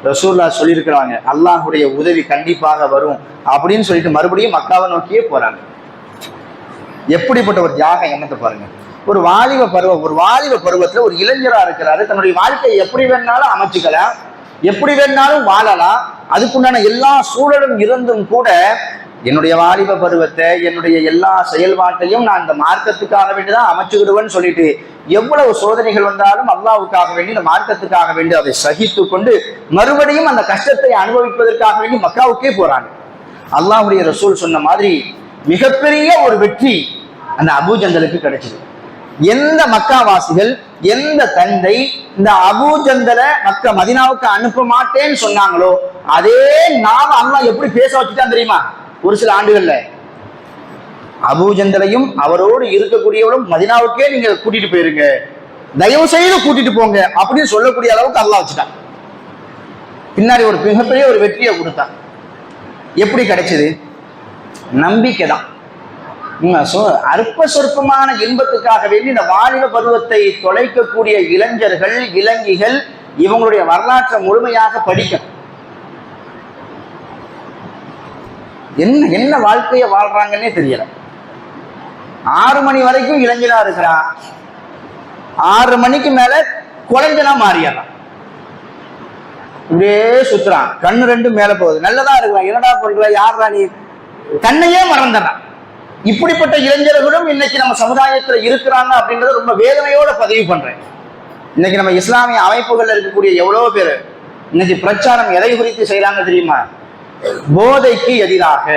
ரசூலுல்லாஹ் சொல்லியிருக்கிறாங்க, அல்லாஹுடைய உதவி கண்டிப்பாக வரும் அப்படின்னு சொல்லிட்டு மறுபடியும் மக்காவை நோக்கியே போறாங்க. எப்படிப்பட்ட ஒரு தியாக எண்ணத்தை பாருங்க. ஒரு வாலிப பருவத்துல ஒரு இளைஞரா இருக்கிறாரு, தன்னுடைய வாழ்க்கையை எப்படி வேணாலும் அமைச்சுக்கலாம், எப்படி வேணாலும் வாழலாம், அதுக்குண்டான எல்லா சூழலும் இருந்தும் கூட என்னுடைய வாலிப பருவத்தை, என்னுடைய எல்லா செயல்பாட்டையும் நான் இந்த மார்க்கத்துக்காக வேண்டிதான் அமைச்சுக்கிடுவேன்னு சொல்லிட்டு எவ்வளவு சோதனைகள் வந்தாலும் அல்லாஹ்வுக்காக வேண்டி, இந்த மார்க்கத்துக்காக வேண்டி அதை சகித்து கொண்டு மறுபடியும் அந்த கஷ்டத்தை அனுபவிப்பதற்காக வேண்டி மக்காவுக்கே போறாங்க. அல்லாஹ்வுடைய ரசூல் சொன்ன மாதிரி மிகப்பெரிய ஒரு வெற்றி அந்த அபூஜந்தலுக்கு கிடைச்சது. எந்த மக்காவாசிகள், எந்த தந்தை இந்த அபூஜந்தலை மதீனாவுக்கு அனுப்ப மாட்டேன்னு சொன்னாங்களோ அதே நாம அல்லாஹ் எப்படி பேச வச்சுட்டான் தெரியுமா? ஒரு சில ஆண்டுகள்ல அபூஜந்தலையும் அவரோடு இருக்கக்கூடியவளும் மதீனாவுக்கே நீங்க கூட்டிட்டு போயிருங்க, தயவு செய்து கூட்டிட்டு போங்க அப்படின்னு சொல்லக்கூடிய அளவுக்கு அல்லாஹ் வச்சுட்டான். பின்னாடி ஒரு மிகப்பெரிய ஒரு வெற்றியை கொடுத்தான். எப்படி கிடைச்சது? நம்பிக்கை தான். அற்ப சொற்பமான இன்பத்துக்காக வேண்டி இந்த வாலிப பருவத்தை தொலைக்கக்கூடிய இளைஞர்கள், இளைஞிகள் இவங்களுடைய வரலாற்றை முழுமையாக படிக்கணும். என்ன வாழ்க்கையை வாழ்றாங்கன்னே தெரியல. 6 மணி வரைக்கும் இளைஞனா இருக்கிறான், 6 மணிக்கு மேல குழஞ்சனா மாறியறான், இப்படியே சுத்துறான், கண்ணு ரெண்டும் மேல போகுது, நல்லதா இருக்கலாம், என்னடா பண்ற, யாரா நீ, தன்னையே மறந்துடுறான். இப்படிப்பட்ட இளைஞர்களும் இன்னைக்கு நம்ம சமுதாயத்துல இருக்கிறாங்க அப்படின்றத ரொம்ப வேதனையோட பதிவு பண்றேன். இன்னைக்கு நம்ம இஸ்லாமிய அமைப்புகள்ல இருக்கக்கூடிய எவ்வளவு பேர் இன்னைக்கு பிரச்சாரம் எதை குறித்து செய்யறாங்க தெரியுமா? போதைக்கு எதிராக.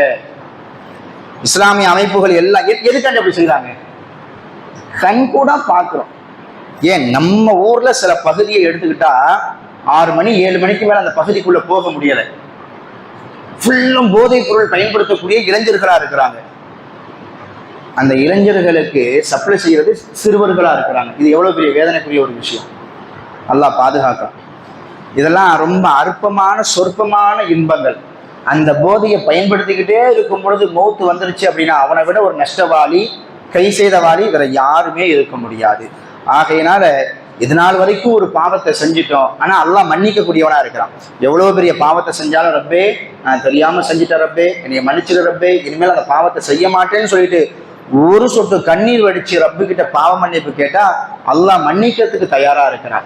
இஸ்லாமிய அமைப்புகள் எல்லாம் எதுக்காண்டி அப்படி செய்யறாங்க? கண் கூட பாக்குறோம். ஏன் நம்ம ஊர்ல சில பகுதியை எடுத்துக்கிட்டா 6 மணி 7 மணிக்கு மேல அந்த பகுதிக்குள்ள போக முடியல. ஃபுல்லும் போதைப் பொருள் பயன்படுத்தக்கூடிய இளைஞர்களா இருக்கிறாங்க. அந்த இளைஞர்களுக்கு சப்ளை செய்யறது சிறுவர்களா இருக்கிறாங்க. இது எவ்வளவு பெரிய வேதனைக்குரிய ஒரு விஷயம். அல்லாஹ் பாதுகாக்க. இதெல்லாம் ரொம்ப அற்பமான சொற்பமான இன்பங்கள். அந்த போதையை பயன்படுத்திக்கிட்டே இருக்கும் பொழுது மௌத்து வந்துருச்சு அப்படின்னா அவனை விட ஒரு நஷ்டவாளி, கை செய்தவாளி வேற யாருமே இருக்க முடியாது. ஆகையினால இதனால் வரைக்கும் ஒரு பாவத்தை செஞ்சிட்டோம், ஆனா அல்லாஹ் மன்னிக்க கூடியவனா இருக்கிறான். எவ்வளவு பெரிய பாவத்தை செஞ்சாலும் ரப்பே நான் தெரியாம செஞ்சுட்டேன் ரப்பே, என்னைய மன்னிச்சிட ரப்பே, இனிமேல் அந்த பாவத்தை செய்ய மாட்டேன்னு சொல்லிட்டு ஒரு சொட்டு கண்ணீர் வடிச்சு ரப்பு கிட்ட பாவ மன்னிப்பு கேட்டா அல்லாஹ் மன்னிக்கிறதுக்கு தயாரா இருக்கிறான்.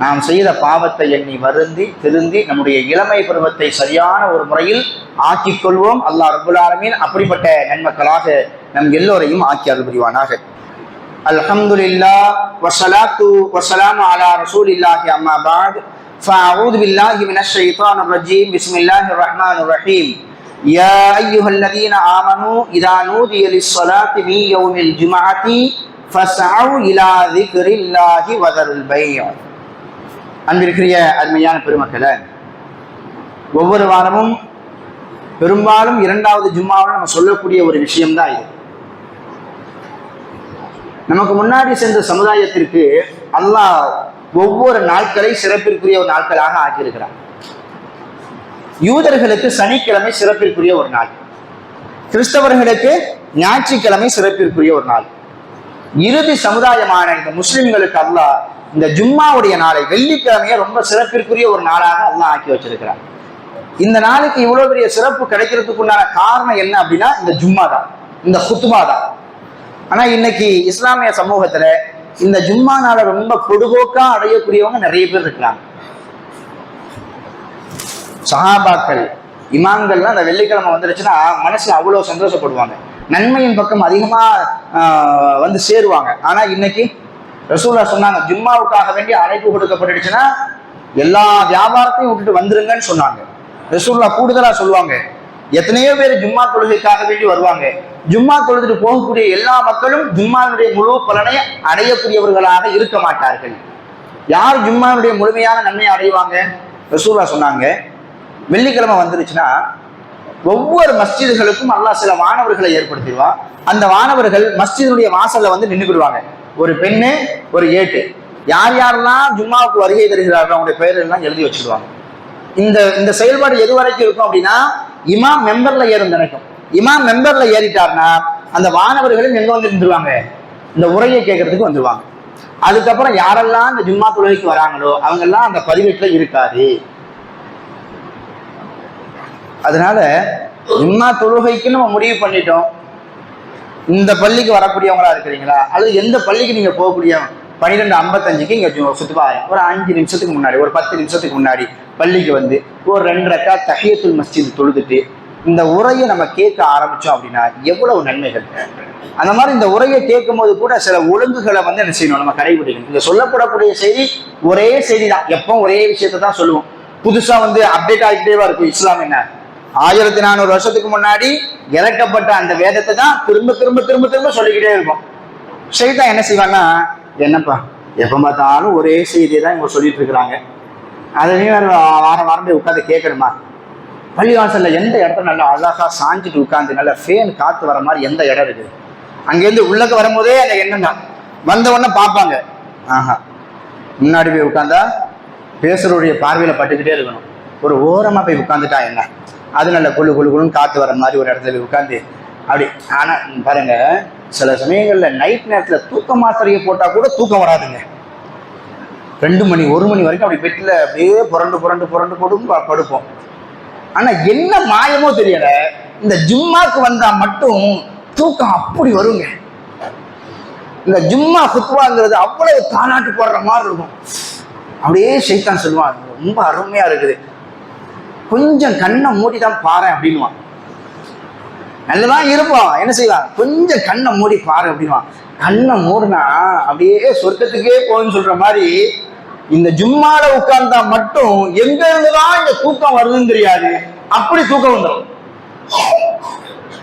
நாம் செய்த பாவத்தை எண்ணி வருந்தி திருந்தி நம்முடைய இளமை பருவத்தை சரியான ஒரு முறையில் ஆக்கிக் கொள்வோம். அல்லாஹ் ரப்புல் ஆலமீன் அப்படிப்பட்ட நன்மக்களாக நம் எல்லோரையும் ஆக்கி அருள் புரிவானாக. அல்ஹம்துலில்லாஹ் வஸ்ஸலாத்து வஸ்ஸலாமு அலா ரசூலில்லாஹி அம்மா பஅத். ஃபஅஊது பில்லாஹி மினஷ் ஷைத்தானிர் ரஜீம். பிஸ்மில்லாஹிர் ரஹ்மானிர் ரஹீம். யா அய்யுஹல்லதீன ஆமனூ இதா நூதிய லிஸ்ஸலாத்தி மின் யௌமில் ஜும்அத்தி ஃபஸ்அவு இலா ஸிக்ரில்லாஹி வதருல் பைஅ. அன்பிற்குரிய அருமையான பெருமக்களே, ஒவ்வொரு வாரமும் பெரும்பாலும் 2வது ஜும்மாவில் நம்ம சொல்லக்கூடிய ஒரு விஷயம்தான் இது. நமக்கு முன்னாடி சென்ற சமுதாயத்திற்கு அல்லாஹ் ஒவ்வொரு நாட்களை சிறப்பிற்குரிய ஒரு நாட்களாக ஆக்கியிருக்கிறார். யூதர்களுக்கு சனிக்கிழமை சிறப்பிற்குரிய ஒரு நாள், கிறிஸ்தவர்களுக்கு ஞாயிற்றுக்கிழமை சிறப்பிற்குரிய ஒரு நாள். இறுதி சமுதாயமான இந்த முஸ்லிம்களுக்கு அல்லாஹ் இந்த ஜும்மாவுடைய நாளை வெள்ளிக்கிழமையை ரொம்ப சிறப்பிற்குரிய ஒரு நாளாக அல்லாஹ் ஆக்கி வச்சிருக்கிறார். இந்த நாளுக்கு இவ்வளவு பெரிய சிறப்பு கிடைக்கிறதுக்கு உண்டான காரணம் என்ன அப்படின்னா இந்த ஜும்மா தான், இந்த குத்துபா தான். ஆனா இன்னைக்கு இஸ்லாமிய சமூகத்துல இந்த ஜும்மா நாளை ரொம்ப பொடுபோக்கா அடையக்கூடியவங்க நிறைய பேர் இருக்கிறாங்க. சஹாபாக்கள், இமாம்கள்லாம் அந்த வெள்ளிக்கிழமை வந்துருச்சுன்னா மனசுல அவ்வளவு சந்தோஷப்படுவாங்க, நன்மையின் பக்கம் அதிகமா வந்து சேருவாங்க. ஆனா இன்னைக்கு ரசூலுல்லாஹ் சொன்னாங்க, ஜும்மாவுக்காக வேண்டி அழைப்பு கொடுக்கப்பட்டுச்சுன்னா எல்லா வியாபாரத்தையும் விட்டுட்டு வந்துருங்கன்னு சொன்னாங்க. ரசூலுல்லாஹ் கூடுதலா சொல்லுவாங்க, எத்தனையோ பேர் ஜும்மா தொழுகைக்காக வேண்டி வருவாங்க, ஜும்மா தொழுதுட்டு போகக்கூடிய எல்லா மக்களும் ஜும்மாவுடைய முழு பலனை அடையக்கூடியவர்களாக இருக்க மாட்டார்கள். யார் ஜும்மாவுடைய முழுமையான நன்மை அடைவாங்க? ரசூலுல்லாஹ் சொன்னாங்க, வெள்ளிக்கிழமை வந்துருச்சுன்னா ஒவ்வொரு மஸ்ஜிதுகளுக்கும் அல்லாஹ் சில வானவர்களை ஏற்படுத்திடுவான். அந்த வானவர்கள் மஸ்ஜிதுடைய வாசல்ல வந்து நின்றுக்கிடுவாங்க. ஒரு பெண்ணு, ஒரு ஏட்டு, யார் யாரெல்லாம் ஜும்மாவுக்கு வருகை தருகிறார்கள் அவங்களுடைய பெயர் எல்லாம் எழுதி வச்சிருவாங்க. இந்த செயல்பாடு எது வரைக்கும் இருக்கும் அப்படின்னா இமாம் மெம்பர்ல ஏறும் நினைக்கும். இமாம் மெம்பர்ல ஏறிட்டார்னா அந்த வானவர்களும் எங்க வந்து இருந்துருவாங்க, இந்த உரையை கேட்கறதுக்கு வந்துருவாங்க. அதுக்கப்புறம் யாரெல்லாம் இந்த ஜும்மா தொழுகைக்கு வராங்களோ அவங்க எல்லாம் அந்த பதிவேட்டுல இருக்காது. அதனால ஜும்மா தொழுகைக்கு நம்ம முடிவு பண்ணிட்டோம். இந்த பள்ளிக்கு வரக்கூடியவங்களா இருக்கிறீங்களா, அல்லது எந்த பள்ளிக்கு நீங்க போகக்கூடிய 12:55க்கு இங்க சுத்துபா ஒரு 5 நிமிஷத்துக்கு முன்னாடி, ஒரு 10 நிமிஷத்துக்கு முன்னாடி பள்ளிக்கு வந்து ஒரு 2 ரக்காத் தஹியத்துல் மஸ்ஜித் தொழுதுட்டு இந்த உரையை நம்ம கேட்க ஆரம்பிச்சோம் அப்படின்னா எவ்வளவு நன்மைகள். அந்த மாதிரி இந்த உரையை கேட்கும் போது கூட சில ஒழுங்குகளை வந்து என்ன செய்யணும், நம்ம கடைபிடிக்கணும். இங்க சொல்லப்படக்கூடிய செய்தி ஒரே செய்தி தான், எப்போ ஒரே விஷயத்தை தான் சொல்லுவோம். புதுசா வந்து அப்டேட் ஆகிட்டேவா இருக்கும். இஸ்லாம் என்ன 1400 வருஷத்துக்கு முன்னாடி இறக்கப்பட்ட அந்த வேதத்தை தான் திரும்ப திரும்ப திரும்ப திரும்ப சொல்லிக்கிட்டே இருக்கும். ஷைத்தான் என்ன செய்வான்னா, என்னப்பா எப்போ பார்த்தாலும் ஒரே செய்தியை தான் இவங்க சொல்லிட்டு இருக்கிறாங்க, அதையும் வாரம் வாரம் போய் உட்காந்து கேட்கணுமா? பள்ளிவாசல்ல எந்த இடத்துல நல்லா அழகா சாஞ்சிட்டு உட்காந்து நல்லா ஃபேன் காத்து வர மாதிரி எந்த இடம் இருக்குது, அங்கேருந்து உள்ளக்க வரும்போதே அந்த எண்ணம் தான். வந்த உடனே பார்ப்பாங்க, ஆஹா முன்னாடி போய் உட்காந்தா பேசுறவருடைய பார்வையில பட்டுக்கிட்டே இருக்கணும், ஒரு ஓரமா போய் உட்காந்துட்டா என்ன, அது நல்ல குழு குழு குழுன்னு காத்து வர மாதிரி ஒரு இடத்துல போய் உட்காந்து அப்படி. ஆனா பாருங்க, சில சமயங்கள்ல நைட் நேரத்துல தூக்க மாத்திரையை போட்டா கூட தூக்கம் வராதுங்க. 2 மணி 1 மணி வரைக்கும் அப்படி பெட்டில் அப்படியே புரண்டு புரண்டு புரண்டு போட்டு படுப்போம். ஆனா என்ன மாயமோ தெரியல, இந்த ஜும்மாக்கு வந்தா மட்டும் தூக்கம் அப்படி வருங்க. இந்த ஜும்மா குத்துவாங்கிறது அவ்வளவு தாலாட்டு போடுற மாதிரி இருக்கும். அப்படியே ஷைத்தான் சொல்லுவான், ரொம்ப அருமையா இருக்குது, கொஞ்சம் கண்ணை மூடிதான் பாரு அப்படின்வான். நல்லதான் இருப்போம், என்ன செய்வான், கொஞ்சம் கண்ணை மூடி பாரு அப்படின்வான். கண்ணை மூடினா அப்படியே சொர்க்கத்துக்கே போகுன்னு சொல்ற மாதிரி இந்த ஜும்மால உட்கார்ந்தா மட்டும் எங்க இருந்துதான் இந்த தூக்கம் வருதுன்னு தெரியாது, அப்படி தூக்கம் வந்துடும்.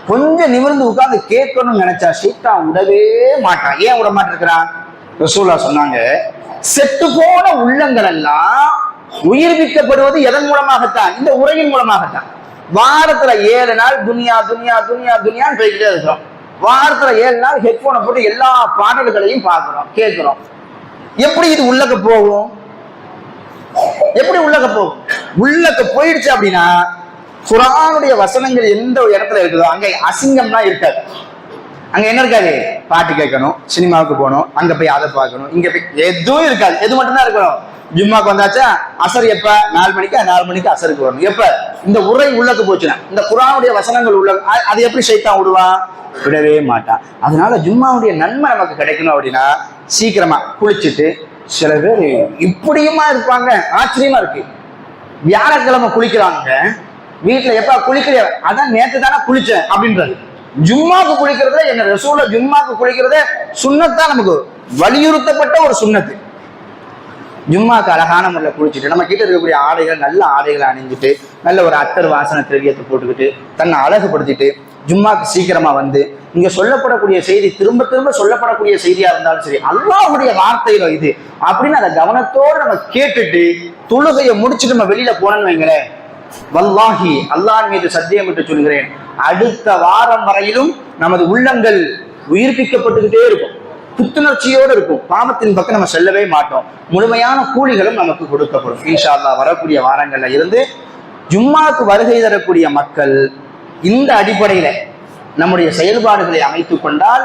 கொஞ்சம் நிமிர்ந்து உட்கார்ந்து கேட்கணும்னு நினைச்சா ஷைத்தான் விடவே மாட்டான். ஏன் விட மாட்டிருக்கிறான்? ரசூலுல்லாஹ் சொன்னாங்க, செத்து போன உள்ளங்கள் எல்லாம் உயிர்ப்பிக்கப்படுவது எதன் மூலமாகத்தான்? இந்த உரையின் மூலமாகத்தான். வாரத்துல 7 நாள் துனியா துனியா துனியா துனியான்னு போய்கிட்டே இருக்கிறோம். வாரத்துல 7 நாள் ஹெட்போனை போட்டு எல்லா பாடல்களையும் பார்க்கிறோம், கேட்கிறோம். எப்படி இது உள்ளக்க போகும்? எப்படி உள்ளக்க போகும்? உள்ளக்க போயிடுச்சு அப்படின்னா குர்ஆனுடைய வசனங்கள் எந்த இடத்துல இருக்குதோ அங்க அசிங்கம்லாம் இருக்காது. அங்க என்ன இருக்காது? பாட்டு கேட்கணும், சினிமாவுக்கு போகணும், அங்க போய் அதை பார்க்கணும், இங்க போய் எதுவும் இருக்காது. எது மட்டும்தான் இருக்கணும்? ஜும்மாக்கு வந்தாச்சா அசர் எப்ப? 4 மணிக்கு 4 மணிக்கு அசருக்கு வரணும். எப்ப இந்த உரை உள்ளக்கு போச்சுன்னா, இந்த குர்ஆனுடைய வசனங்கள் உள்ள அது எப்படி ஷைத்தான் விடுவான்? விடவே மாட்டான். அதனால ஜும்மாவுடைய நன்மை நமக்கு கிடைக்கணும் அப்படின்னா சீக்கிரமா குளிச்சுட்டு, சில பேர் இப்படியுமா இருப்பாங்க, ஆச்சரியமா இருக்கு. வியாழக்கிழமை குளிக்கிறாங்க வீட்டுல, எப்ப குளிக்கிற? அதான் நேற்று தானே குளிச்சேன் அப்படின்றது. ஜும்மாக்கு குளிக்கிறத என்ன ரசூல ஜும்மாக்கு குளிக்கிறத சுன்னத்தான், நமக்கு வலியுறுத்தப்பட்ட ஒரு சுன்னத்து. ஜும்மாக்கு அழகான முறையில் குளிச்சுட்டு, நம்ம கிட்ட இருக்கக்கூடிய ஆடைகள் நல்ல ஆடைகளை அணிஞ்சிட்டு, நல்ல ஒரு அத்தர் வாசனை திரவியத்தை போட்டுக்கிட்டு, தன்னை அழகுபடுத்திட்டு ஜும்மாக்கு சீக்கிரமா வந்து, இங்க சொல்லப்படக்கூடிய செய்தி திரும்ப திரும்ப சொல்லப்படக்கூடிய செய்தியா இருந்தாலும் சரி, அல்லாஹ்வுடைய வார்த்தையில இது அப்படின்னு அதை கவனத்தோடு நம்ம கேட்டுட்டு தொழுகையை முடிச்சுட்டு நம்ம வெளியில போனோம்னு வைங்களேன், வல்லாஹி அல்லாஹ் மீது சத்தியம் விட்டு சொல்கிறேன், அடுத்த வாரம் வரையிலும் நமது உள்ளங்கள் உயிர்ப்பிக்கப்பட்டுக்கிட்டே இருக்கும், புத்துணர்ச்சியோடு இருக்கும், பாவத்தின் பக்கம் நம்ம செல்லவே மாட்டோம், முழுமையான கூலிகளும் நமக்கு கொடுக்கப்படும். இன்ஷா அல்லாஹ் வரக்கூடிய வாரங்கள்ல இருந்து ஜும்மாக்கு வருகை தரக்கூடிய மக்கள் இந்த அடிப்படையில நம்முடைய செயல்பாடுகளை அமைத்துக் கொண்டால்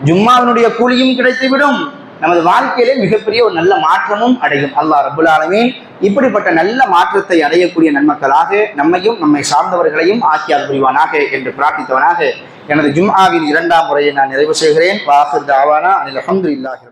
ஜும்மாவினுடைய கூலியும் கிடைத்துவிடும், நமது வாழ்க்கையிலே மிகப்பெரிய ஒரு நல்ல மாற்றமும் அடையும். அல்லாஹ் ரப்புல் ஆலமீன் இப்படிப்பட்ட நல்ல மாற்றத்தை அடையக்கூடிய நன்மக்களாக நம்மையும் நம்மை சார்ந்தவர்களையும் ஆக்கியார் புரிவானாக என்று பிரார்த்தித்தவனாக எனது ஜும்ஆவின் 2ஆம் முறையை நான் நிறைவு செய்கிறேன். வாஹிர் தாவானா அனில் அல்ஹம்துலில்லாஹி.